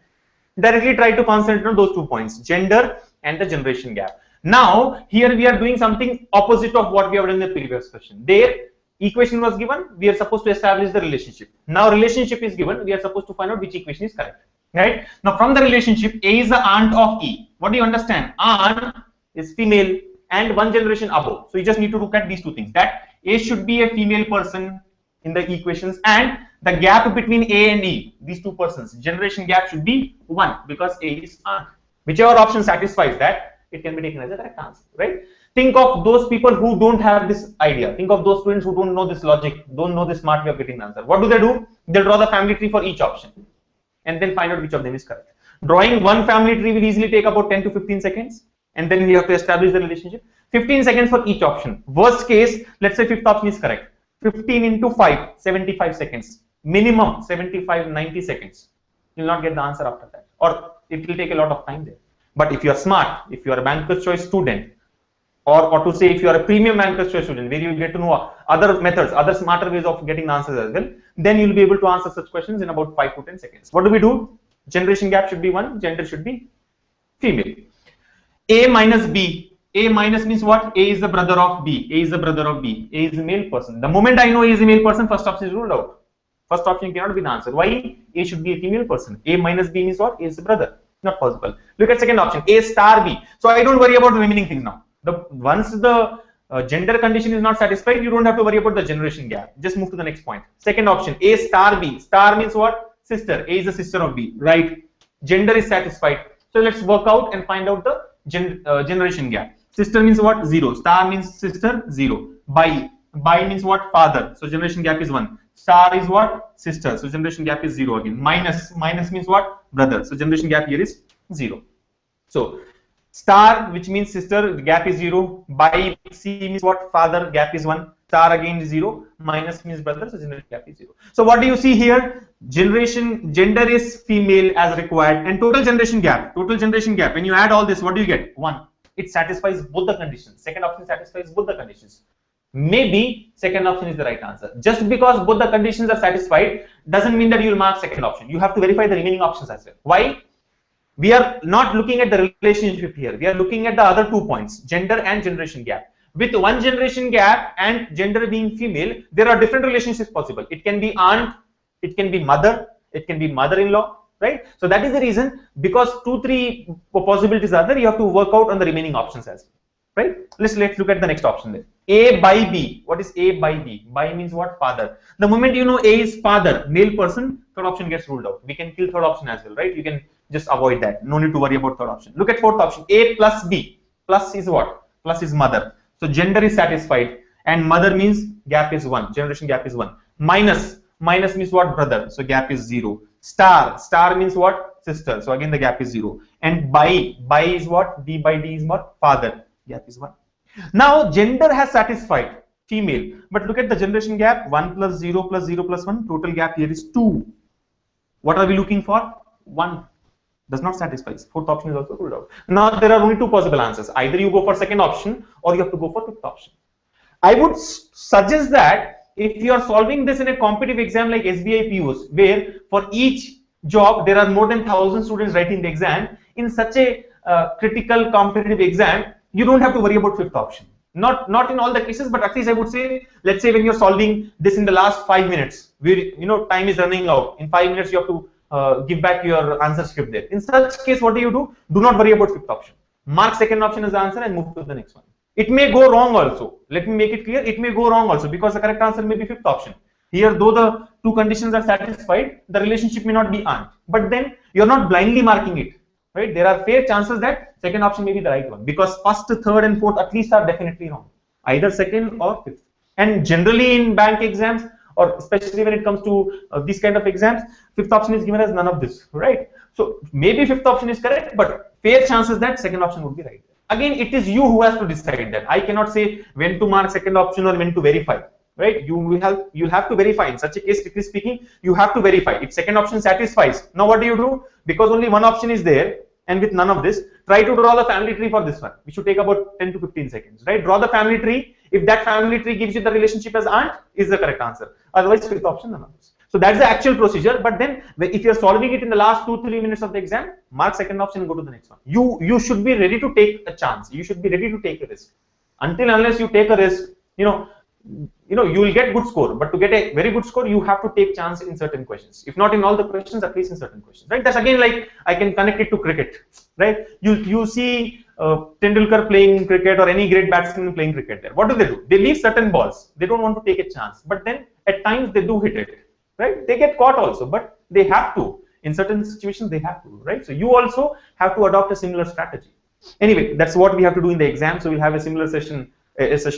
Directly try to concentrate on those 2 points, gender and the generation gap. Now, here we are doing something opposite of what we have done in the previous question. There, equation was given, we are supposed to establish the relationship. Now, relationship is given, we are supposed to find out which equation is correct. Right? Now, from the relationship, A is the aunt of E. What do you understand? Aunt is female and 1 generation above. So, you just need to look at these 2 things. That A should be a female person in the equations, and the gap between A and E, these 2 persons, generation gap should be 1 because A is aunt. Whichever option satisfies that, it can be taken as a correct answer, right? Think of those people who don't have this idea. Think of those students who don't know this logic, don't know this smart way of getting the answer. What do? They'll draw the family tree for each option and then find out which of them is correct. Drawing one family tree will easily take about 10 to 15 seconds, and then we have to establish the relationship. 15 seconds for each option. Worst case, let's say fifth option is correct. 15 into 5, 75 seconds. Minimum 75, 90 seconds. You will not get the answer after that, or it will take a lot of time there. But if you are smart, if you are a Banker's Choice student, or to say if you are a premium Banker's Choice student, where you get to know other methods, other smarter ways of getting the answers as well, then you will be able to answer such questions in about 5 to 10 seconds. What do? Generation gap should be 1, gender should be female. A minus B. A minus means what? A is the brother of B. A is the brother of B. A is a male person. The moment I know A is a male person, first option is ruled out. First option cannot be the answer. Why? A should be a female person. A minus B means what? A is the brother. Not possible. Look at second option. A star B. So I don't worry about the remaining things now. Once the gender condition is not satisfied, you don't have to worry about the generation gap. Just move to the next point. Second option. A star B. Star means what? Sister. A is the sister of B. Right. Gender is satisfied. So let's work out and find out the generation gap. Sister means what? 0. Star means sister. 0. By means what? Father. So generation gap is 1. Star is what? Sister. So generation gap is 0 again. Minus means what? Brother. So generation gap here is 0. So Star, which means sister, gap is 0. By C means what? Father, gap is 1. Star again is 0. Minus means brother, so generation gap is 0. So what do you see here? Gender is female as required, and total generation gap, when you add all this, what do you get? 1. It satisfies both the conditions. Second option satisfies both the conditions. Maybe second option is the right answer. Just because both the conditions are satisfied doesn't mean that you will mark second option. You have to verify the remaining options as well. Why? We are not looking at the relationship here. We are looking at the other 2 points, gender and generation gap. With one generation gap and gender being female, there are different relationships possible. It can be aunt, it can be mother, it can be mother-in-law, right? So that is the reason, because 2-3 possibilities are there, you have to work out on the remaining options as well, right? Let's look at the next option then. A by B. What is A by B? By means what? Father. The moment you know A is father, male person, third option gets ruled out. We can kill third option as well, right? You can just avoid that. No need to worry about third option. Look at fourth option. A plus B. Plus is what? Plus is mother. So gender is satisfied, and mother means gap is 1. Generation gap is 1. Minus means what? Brother. So gap is 0. Star means what? Sister. So again the gap is 0. And by is what? B by D is what? Father. Gap is 1. Now gender has satisfied, female, but look at the generation gap. 1 plus 0 plus 0 plus 1. Total gap here is 2. What are we looking for? 1. Does not satisfy. Fourth option is also ruled out. Now there are only 2 possible answers. Either you go for second option or you have to go for fifth option. I would suggest that if you are solving this in a competitive exam like SBI POs, where for each job there are more than 1,000 students writing the exam, in such a critical competitive exam, you don't have to worry about fifth option. Not in all the cases, but at least I would say, let's say when you're solving this in the last 5 minutes, where time is running out. In 5 minutes you have to give back your answer script there. In such case, what do? Do not worry about fifth option. Mark second option as the answer and move to the next one. It may go wrong also. Let me make it clear. It may go wrong also, because the correct answer may be fifth option. Here, though the 2 conditions are satisfied, the relationship may not be aunt. But then you're not blindly marking it, right? There are fair chances that second option may be the right one, because first, third, and fourth at least are definitely wrong. Either second or fifth. And generally in bank exams, or especially when it comes to these kind of exams, fifth option is given as none of this, right? So maybe fifth option is correct, but fair chances that second option would be right. Again, it is you who has to decide that. I cannot say when to mark second option or when to verify, right? You'll have to verify. In such a case, strictly speaking, you have to verify. If second option satisfies, now what do? Because only one option is there, and with none of this, try to draw the family tree for this one. We should take about 10 to 15 seconds, right? Draw the family tree. If that family tree gives you the relationship as aunt, is the correct answer. Otherwise, fifth option, none of this. So that's the actual procedure. But then, if you're solving it in the last 2-3 minutes of the exam, mark second option and go to the next one. You should be ready to take a chance. You should be ready to take a risk. Unless you take a risk, you will get good score. But to get a very good score, you have to take chance in certain questions. If not in all the questions, at least in certain questions, right? That's again like I can connect it to cricket, right? You see Tendulkar playing cricket or any great batsman playing cricket there. What do? They leave certain balls. They don't want to take a chance. But then at times they do hit it, right? They get caught also, but they have to. In certain situations, they have to, right? So you also have to adopt a similar strategy. Anyway, that's what we have to do in the exam. So we'll have a similar session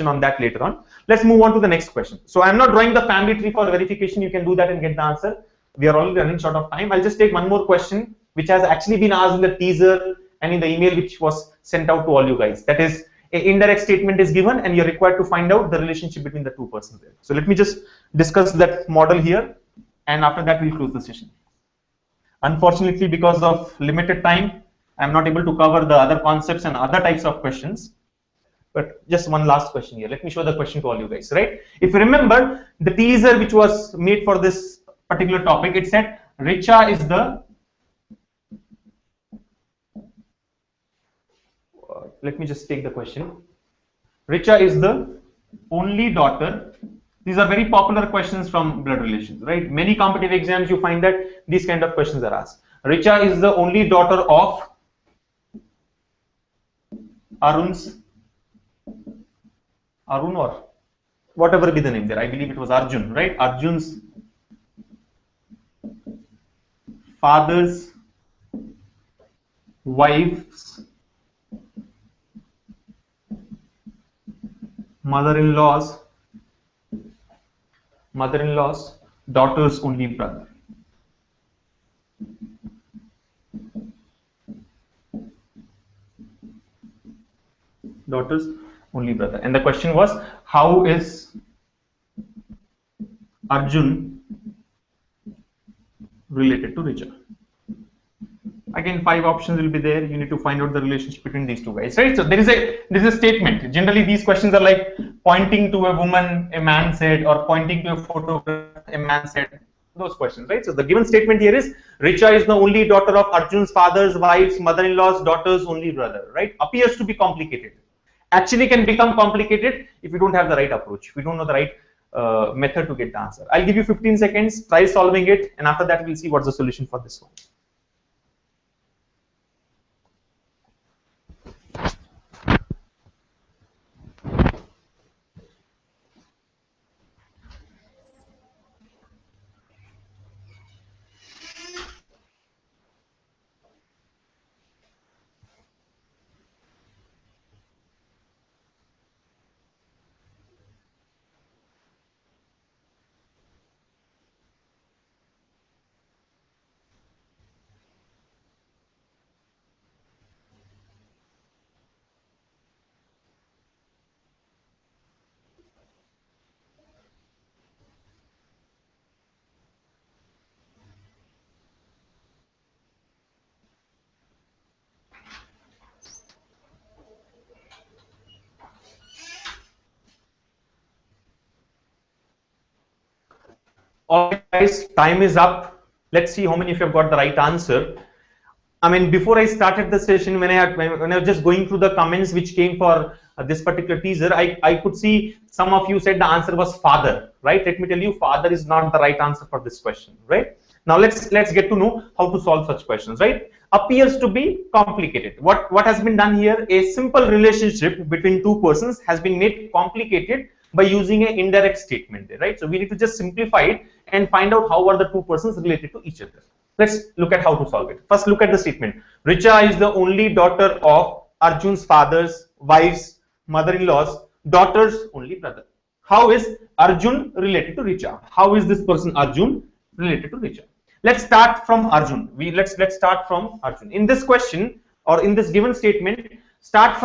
on that later on. Let's move on to the next question. So I'm not drawing the family tree for verification. You can do that and get the answer. We are already running short of time. I'll just take one more question, which has actually been asked in the teaser and in the email which was sent out to all you guys. That is, an indirect statement is given and you're required to find out the relationship between the 2 persons there. So let me just discuss that model here, and after that we'll close the session. Unfortunately, because of limited time, I'm not able to cover the other concepts and other types of questions. But just one last question here. Let me show the question to all you guys, right? If you remember the teaser which was made for this particular topic, it said Richa is the, let me just take the question. Richa is the only daughter. These are very popular questions from blood relations, right? Many competitive exams you find that these kind of questions are asked. Richa is the only daughter of Arun or whatever be the name there. I believe it was Arjun, right? Arjun's father's wife's mother-in-law's daughter's only brother. daughters only brother. And the question was, how is Arjun related to Richa? Again, 5 options will be there. You need to find out the relationship between these two guys, right? So there is a statement. Generally, these questions are like pointing to a woman, a man said, or pointing to a photograph, a man said. Those questions, right? So the given statement here is Richa is the only daughter of Arjun's father's wife's mother-in-law's daughter's only brother, right? Appears to be complicated. Actually can become complicated if you don't have the right approach, if you don't know the right method to get the answer. I'll give you 15 seconds, try solving it, and after that we'll see what's the solution for this one. Alright guys, time is up. Let's see how many of you have got the right answer. I mean, before I started the session, when I was just going through the comments which came for this particular teaser, I could see some of you said the answer was father, right? Let me tell you, father is not the right answer for this question, right? Now let's get to know how to solve such questions, right? Appears to be complicated. What has been done here? A simple relationship between two persons has been made complicated by using an indirect statement, right? So we need to just simplify it and find out how are the two persons related to each other. Let's look at how to solve it. First, look at the statement. Richa is the only daughter of Arjun's father's wife's mother-in-law's daughter's only brother. How is Arjun related to Richa? How is this person Arjun related to Richa? Let's start from Arjun. Let's start from Arjun. In this question or in this given statement, start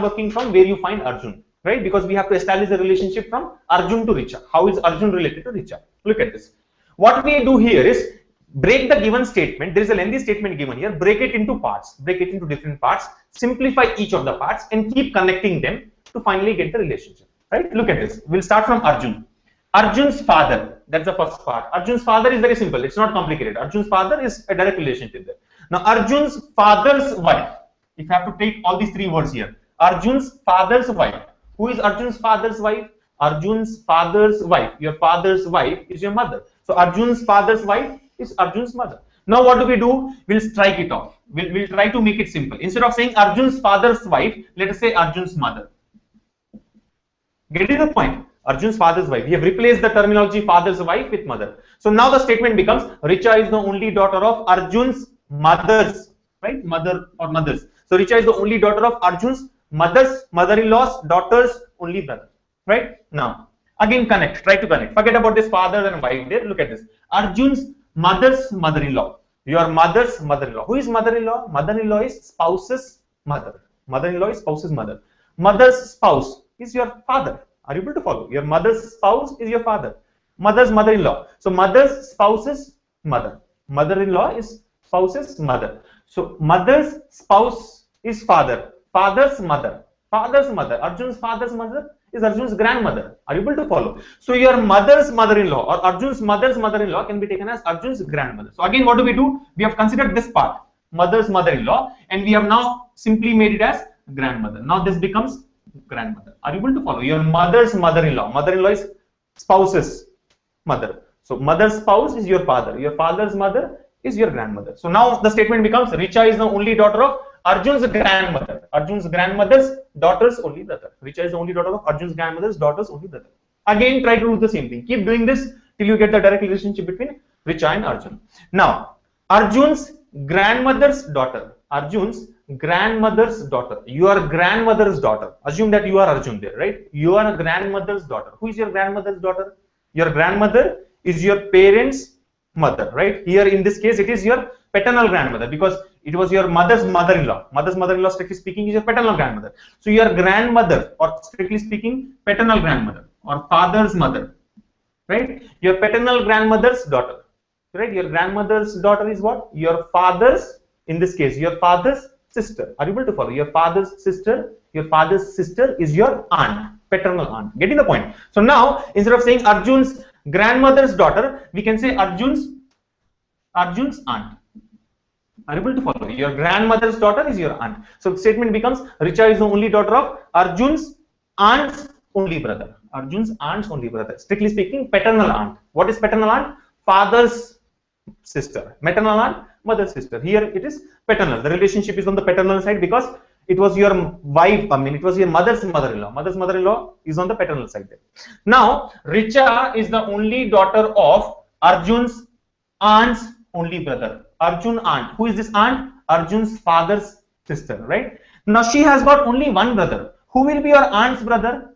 working from where you find Arjun, right? Because we have to establish a relationship from Arjun to Richa. How is Arjun related to Richa? Look at this. What we do here is break the given statement. There is a lengthy statement given here. Break it into parts. Break it into different parts. Simplify each of the parts and keep connecting them to finally get the relationship. Right? Look at this. We'll start from Arjun. Arjun's father. That's the first part. Arjun's father is very simple. It's not complicated. Arjun's father is a direct relationship there. Now Arjun's father's wife. If you have to take all these three words here. Arjun's father's wife. Who is Arjun's father's wife? Arjun's father's wife. Your father's wife is your mother. So Arjun's father's wife is Arjun's mother. Now what do? We'll strike it off. We'll try to make it simple. Instead of saying Arjun's father's wife, let us say Arjun's mother. Getting the point? Arjun's father's wife. We have replaced the terminology father's wife with mother. So now the statement becomes Richa is the only daughter of Arjun's mother's, right? Mother or mothers. So Richa is the only daughter of Arjun's mother's mother-in-law's daughter's only brother, right? Now again connect. Try to connect. Forget about this father and wife there. Look at this. Arjun's mother's mother-in-law. Your mother's mother-in-law. Who is mother-in-law? Mother-in-law is spouse's mother. Mother-in-law is spouse's mother. Mother's spouse is your father. Are you able to follow? Your mother's spouse is your father. Mother's mother-in-law. So mother's spouse's mother. Mother-in-law is spouse's mother. So mother's spouse is father. Father's mother. Father's mother. Arjun's father's mother is Arjun's grandmother. Are you able to follow? So your mother's mother-in-law or Arjun's mother's mother-in-law can be taken as Arjun's grandmother. So again, what do? We have considered this part, mother's mother-in-law, and we have now simply made it as grandmother. Now this becomes grandmother. Are you able to follow? Your mother's mother-in-law. Mother-in-law is spouse's mother. So mother's spouse is your father. Your father's mother is your grandmother. So now the statement becomes Richa is the only daughter of Arjun's grandmother. Arjun's grandmother's daughter's only brother. Richa is the only daughter of Arjun's grandmother's daughter's only brother. Again, try to do the same thing. Keep doing this till you get the direct relationship between Richa and Arjun. Now, Arjun's grandmother's daughter. Arjun's grandmother's daughter. Your grandmother's daughter. Assume that you are Arjun there, right? You are a grandmother's daughter. Who is your grandmother's daughter? Your grandmother is your parents' mother, right? Here in this case, it is your paternal grandmother because It was your mother's mother-in-law. Mother's mother-in-law, strictly speaking, is your paternal grandmother. So your grandmother, or strictly speaking, paternal grandmother or father's mother, right? Your paternal grandmother's daughter, right? Your grandmother's daughter is what? Your father's, in this case, your father's sister. Are you able to follow? Your father's sister is your aunt, paternal aunt. Getting the point? So now, instead of saying Arjun's grandmother's daughter, we can say Arjun's aunt. Are you able to follow? Your grandmother's daughter is your aunt. So the statement becomes Richa is the only daughter of Arjun's aunt's only brother. Arjun's aunt's only brother. Strictly speaking, paternal aunt. What is paternal aunt? Father's sister. Maternal aunt, mother's sister. Here it is paternal. The relationship is on the paternal side because it was your wife, it was your mother's mother-in-law. Mother's mother-in-law is on the paternal side there. Now, Richa is the only daughter of Arjun's aunt's only brother. Arjun aunt. Who is this aunt? Arjun's father's sister, right? Now, she has got only one brother. Who will be your aunt's brother?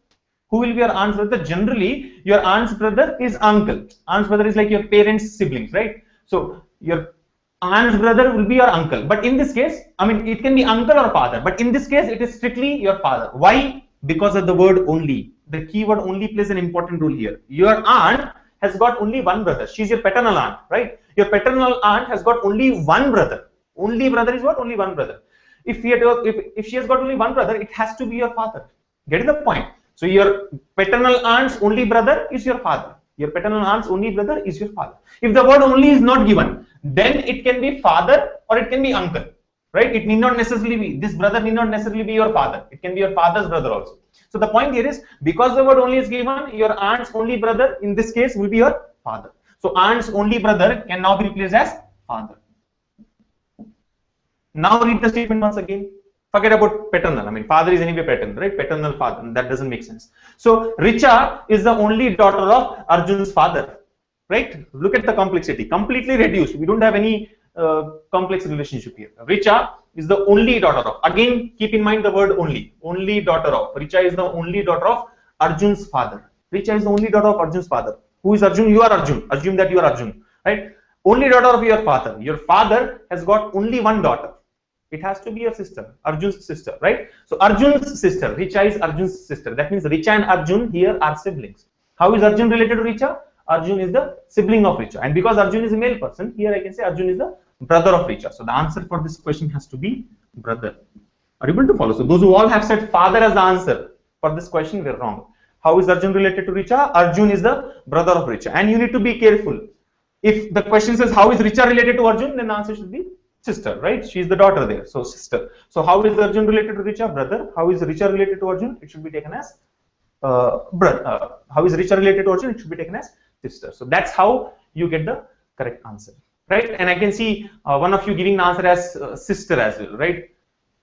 Who will be your aunt's brother? Generally, your aunt's brother is uncle. Aunt's brother is like your parents' siblings, right? So, your aunt's brother will be your uncle. But in this case, it can be uncle or father. But in this case, it is strictly your father. Why? Because of the word only. The keyword only plays an important role here. Your aunt has got only one brother. She's your paternal aunt, right? Your paternal aunt has got only one brother. Only brother is what? Only one brother. If she has got only one brother, it has to be your father. Getting the point? So your paternal aunt's only brother is your father. Your paternal aunt's only brother is your father. If the word only is not given, then it can be father or it can be uncle, right? It need not necessarily be, this brother need not necessarily be your father. It can be your father's brother also. So the point here is, because the word only is given, your aunt's only brother in this case will be your father. So aunt's only brother can now be replaced as father. Now read the statement once again. Forget about paternal. Father is anyway paternal, right? Paternal father. That doesn't make sense. So Richa is the only daughter of Arjun's father, right? Look at the complexity. Completely reduced. We don't have any complex relationship here. Richa is the only daughter of. Again, keep in mind the word only. Only daughter of. Richa is the only daughter of Arjun's father. Richa is the only daughter of Arjun's father. Who is Arjun? You are Arjun. Assume that you are Arjun, right? Only daughter of your father. Your father has got only one daughter. It has to be your sister, Arjun's sister, right? So Arjun's sister, Richa is Arjun's sister. That means Richa and Arjun here are siblings. How is Arjun related to Richa? Arjun is the sibling of Richa. And because Arjun is a male person, here I can say Arjun is the brother of Richa. So the answer for this question has to be brother. Are you able to follow? So those who all have said father as the answer for this question were wrong. How is Arjun related to Richa? Arjun is the brother of Richa. And you need to be careful. If the question says how is Richa related to Arjun, then the answer should be sister, right? She is the daughter there, so sister. So how is Arjun related to Richa? Brother. How is Richa related to Arjun? It should be taken as brother. How is Richa related to Arjun? It should be taken as sister. So that's how you get the correct answer, right? And I can see one of you giving the answer as sister as well, right?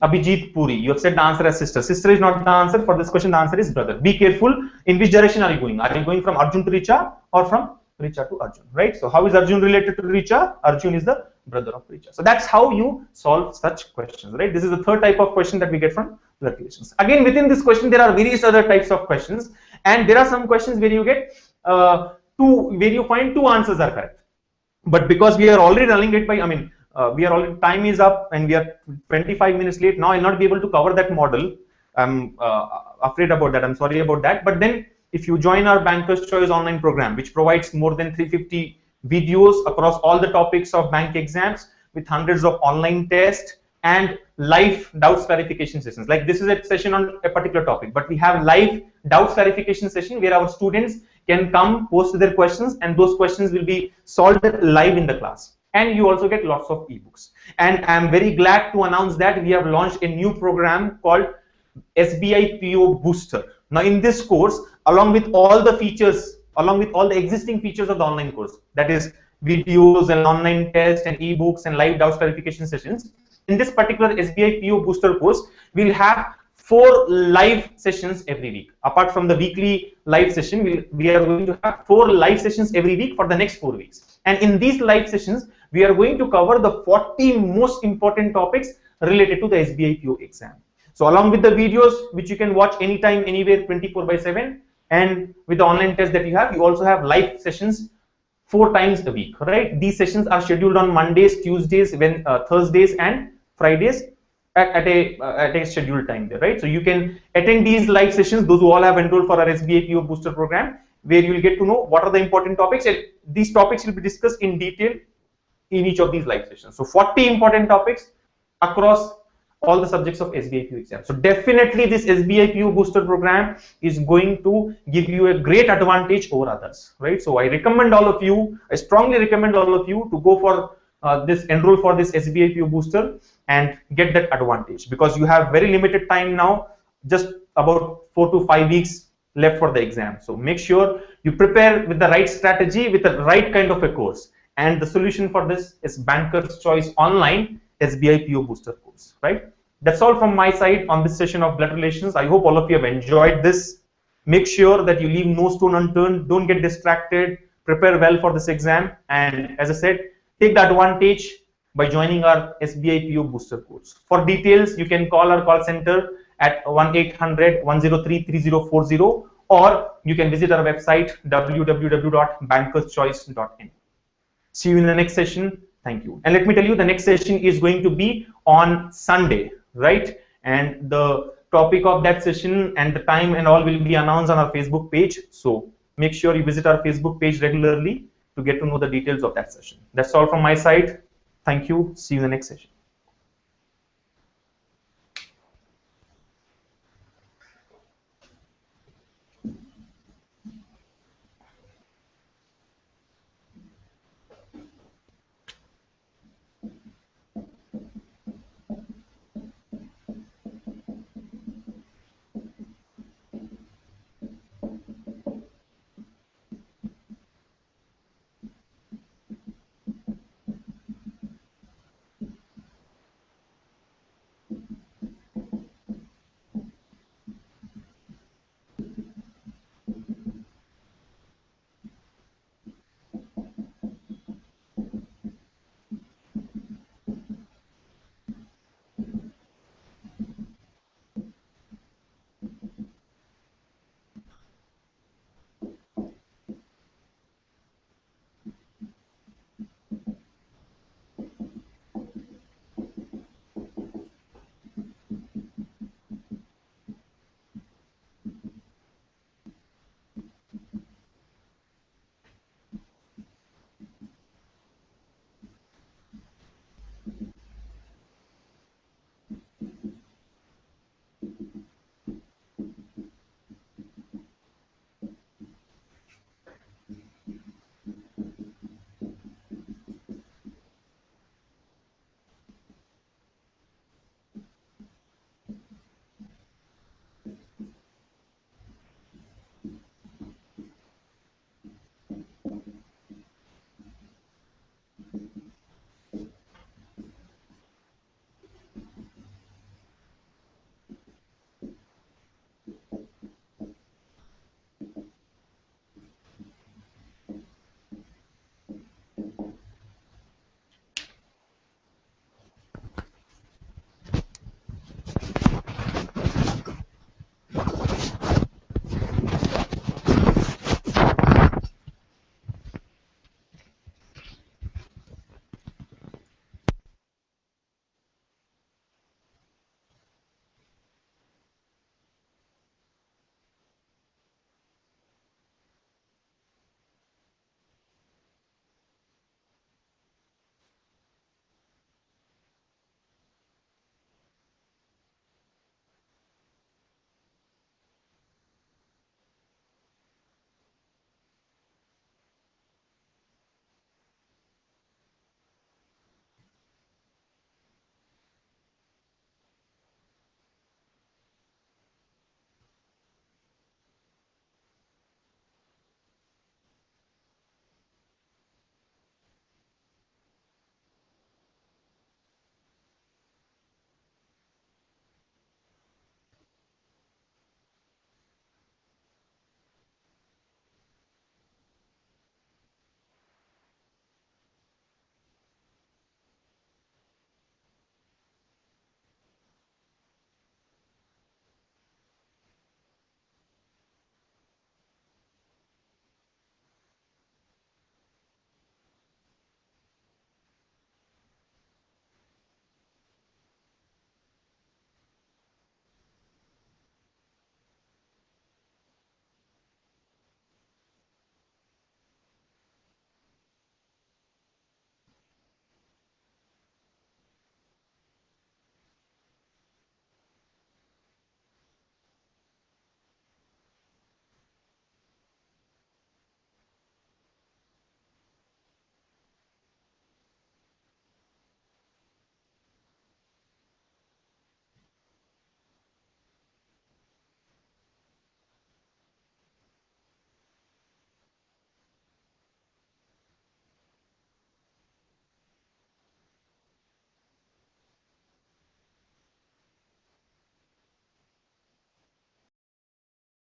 Abhijit Puri, you have said the answer as sister. Sister is not the answer for this question. The answer is brother. Be careful. In which direction are you going? Are you going from Arjun to Richa or from Richa to Arjun, right? So how is Arjun related to Richa? Arjun is the brother of Richa. So that's how you solve such questions, right? This is the third type of question that we get from the questions. Again, within this question, there are various other types of questions, and there are some questions where you get where you find two answers are correct. But because we are already running it by, time is up and we are 25 minutes late. Now I'll not be able to cover that model. I'm afraid about that. I'm sorry about that. But then if you join our Banker's Choice online program, which provides more than 350 videos across all the topics of bank exams with hundreds of online tests and live doubts clarification sessions. Like this is a session on a particular topic, but we have live doubts clarification session where our students can come post their questions and those questions will be solved live in the class. And you also get lots of ebooks. And I'm very glad to announce that we have launched a new program called SBI PO Booster. Now in this course, along with all the features, along with all the existing features of the online course, that is videos and online tests and ebooks and live doubts clarification sessions, in this particular SBI PO Booster course, we'll have 4 live sessions every week. Apart from the weekly live session, we are going to have 4 live sessions every week for the next 4 weeks. And in these live sessions, we are going to cover the 40 most important topics related to the SBI PO exam. So along with the videos, which you can watch anytime, anywhere, 24/7, and with the online test that you have, you also have live sessions 4 times a week, right? These sessions are scheduled on Mondays, Tuesdays, Thursdays, and Fridays at a scheduled time there, right? So you can attend these live sessions, those who all have enrolled for our SBI PO booster program, where you will get to know what are the important topics, and these topics will be discussed in detail in each of these live sessions. So 40 important topics across all the subjects of SBI PO exam. So definitely this SBI PO booster program is going to give you a great advantage over others, right? So I recommend all of you, I strongly recommend all of you to go for enroll for this SBI PO booster and get that advantage, because you have very limited time now, just about 4 to 5 weeks left for the exam. So make sure you prepare with the right strategy, with the right kind of a course. And the solution for this is Banker's Choice Online SBI PO booster course, right? That's all from my side on this session of blood relations. I hope all of you have enjoyed this. Make sure that you leave no stone unturned. Don't get distracted. Prepare well for this exam. And as I said, take the advantage by joining our SBI PO booster course. For details, you can call our call center at 1-800-103-3040, or you can visit our website www.bankerschoice.in. See you in the next session. Thank you. And let me tell you, the next session is going to be on Sunday, right? And the topic of that session and the time and all will be announced on our Facebook page. So make sure you visit our Facebook page regularly to get to know the details of that session. That's all from my side. Thank you. See you in the next session.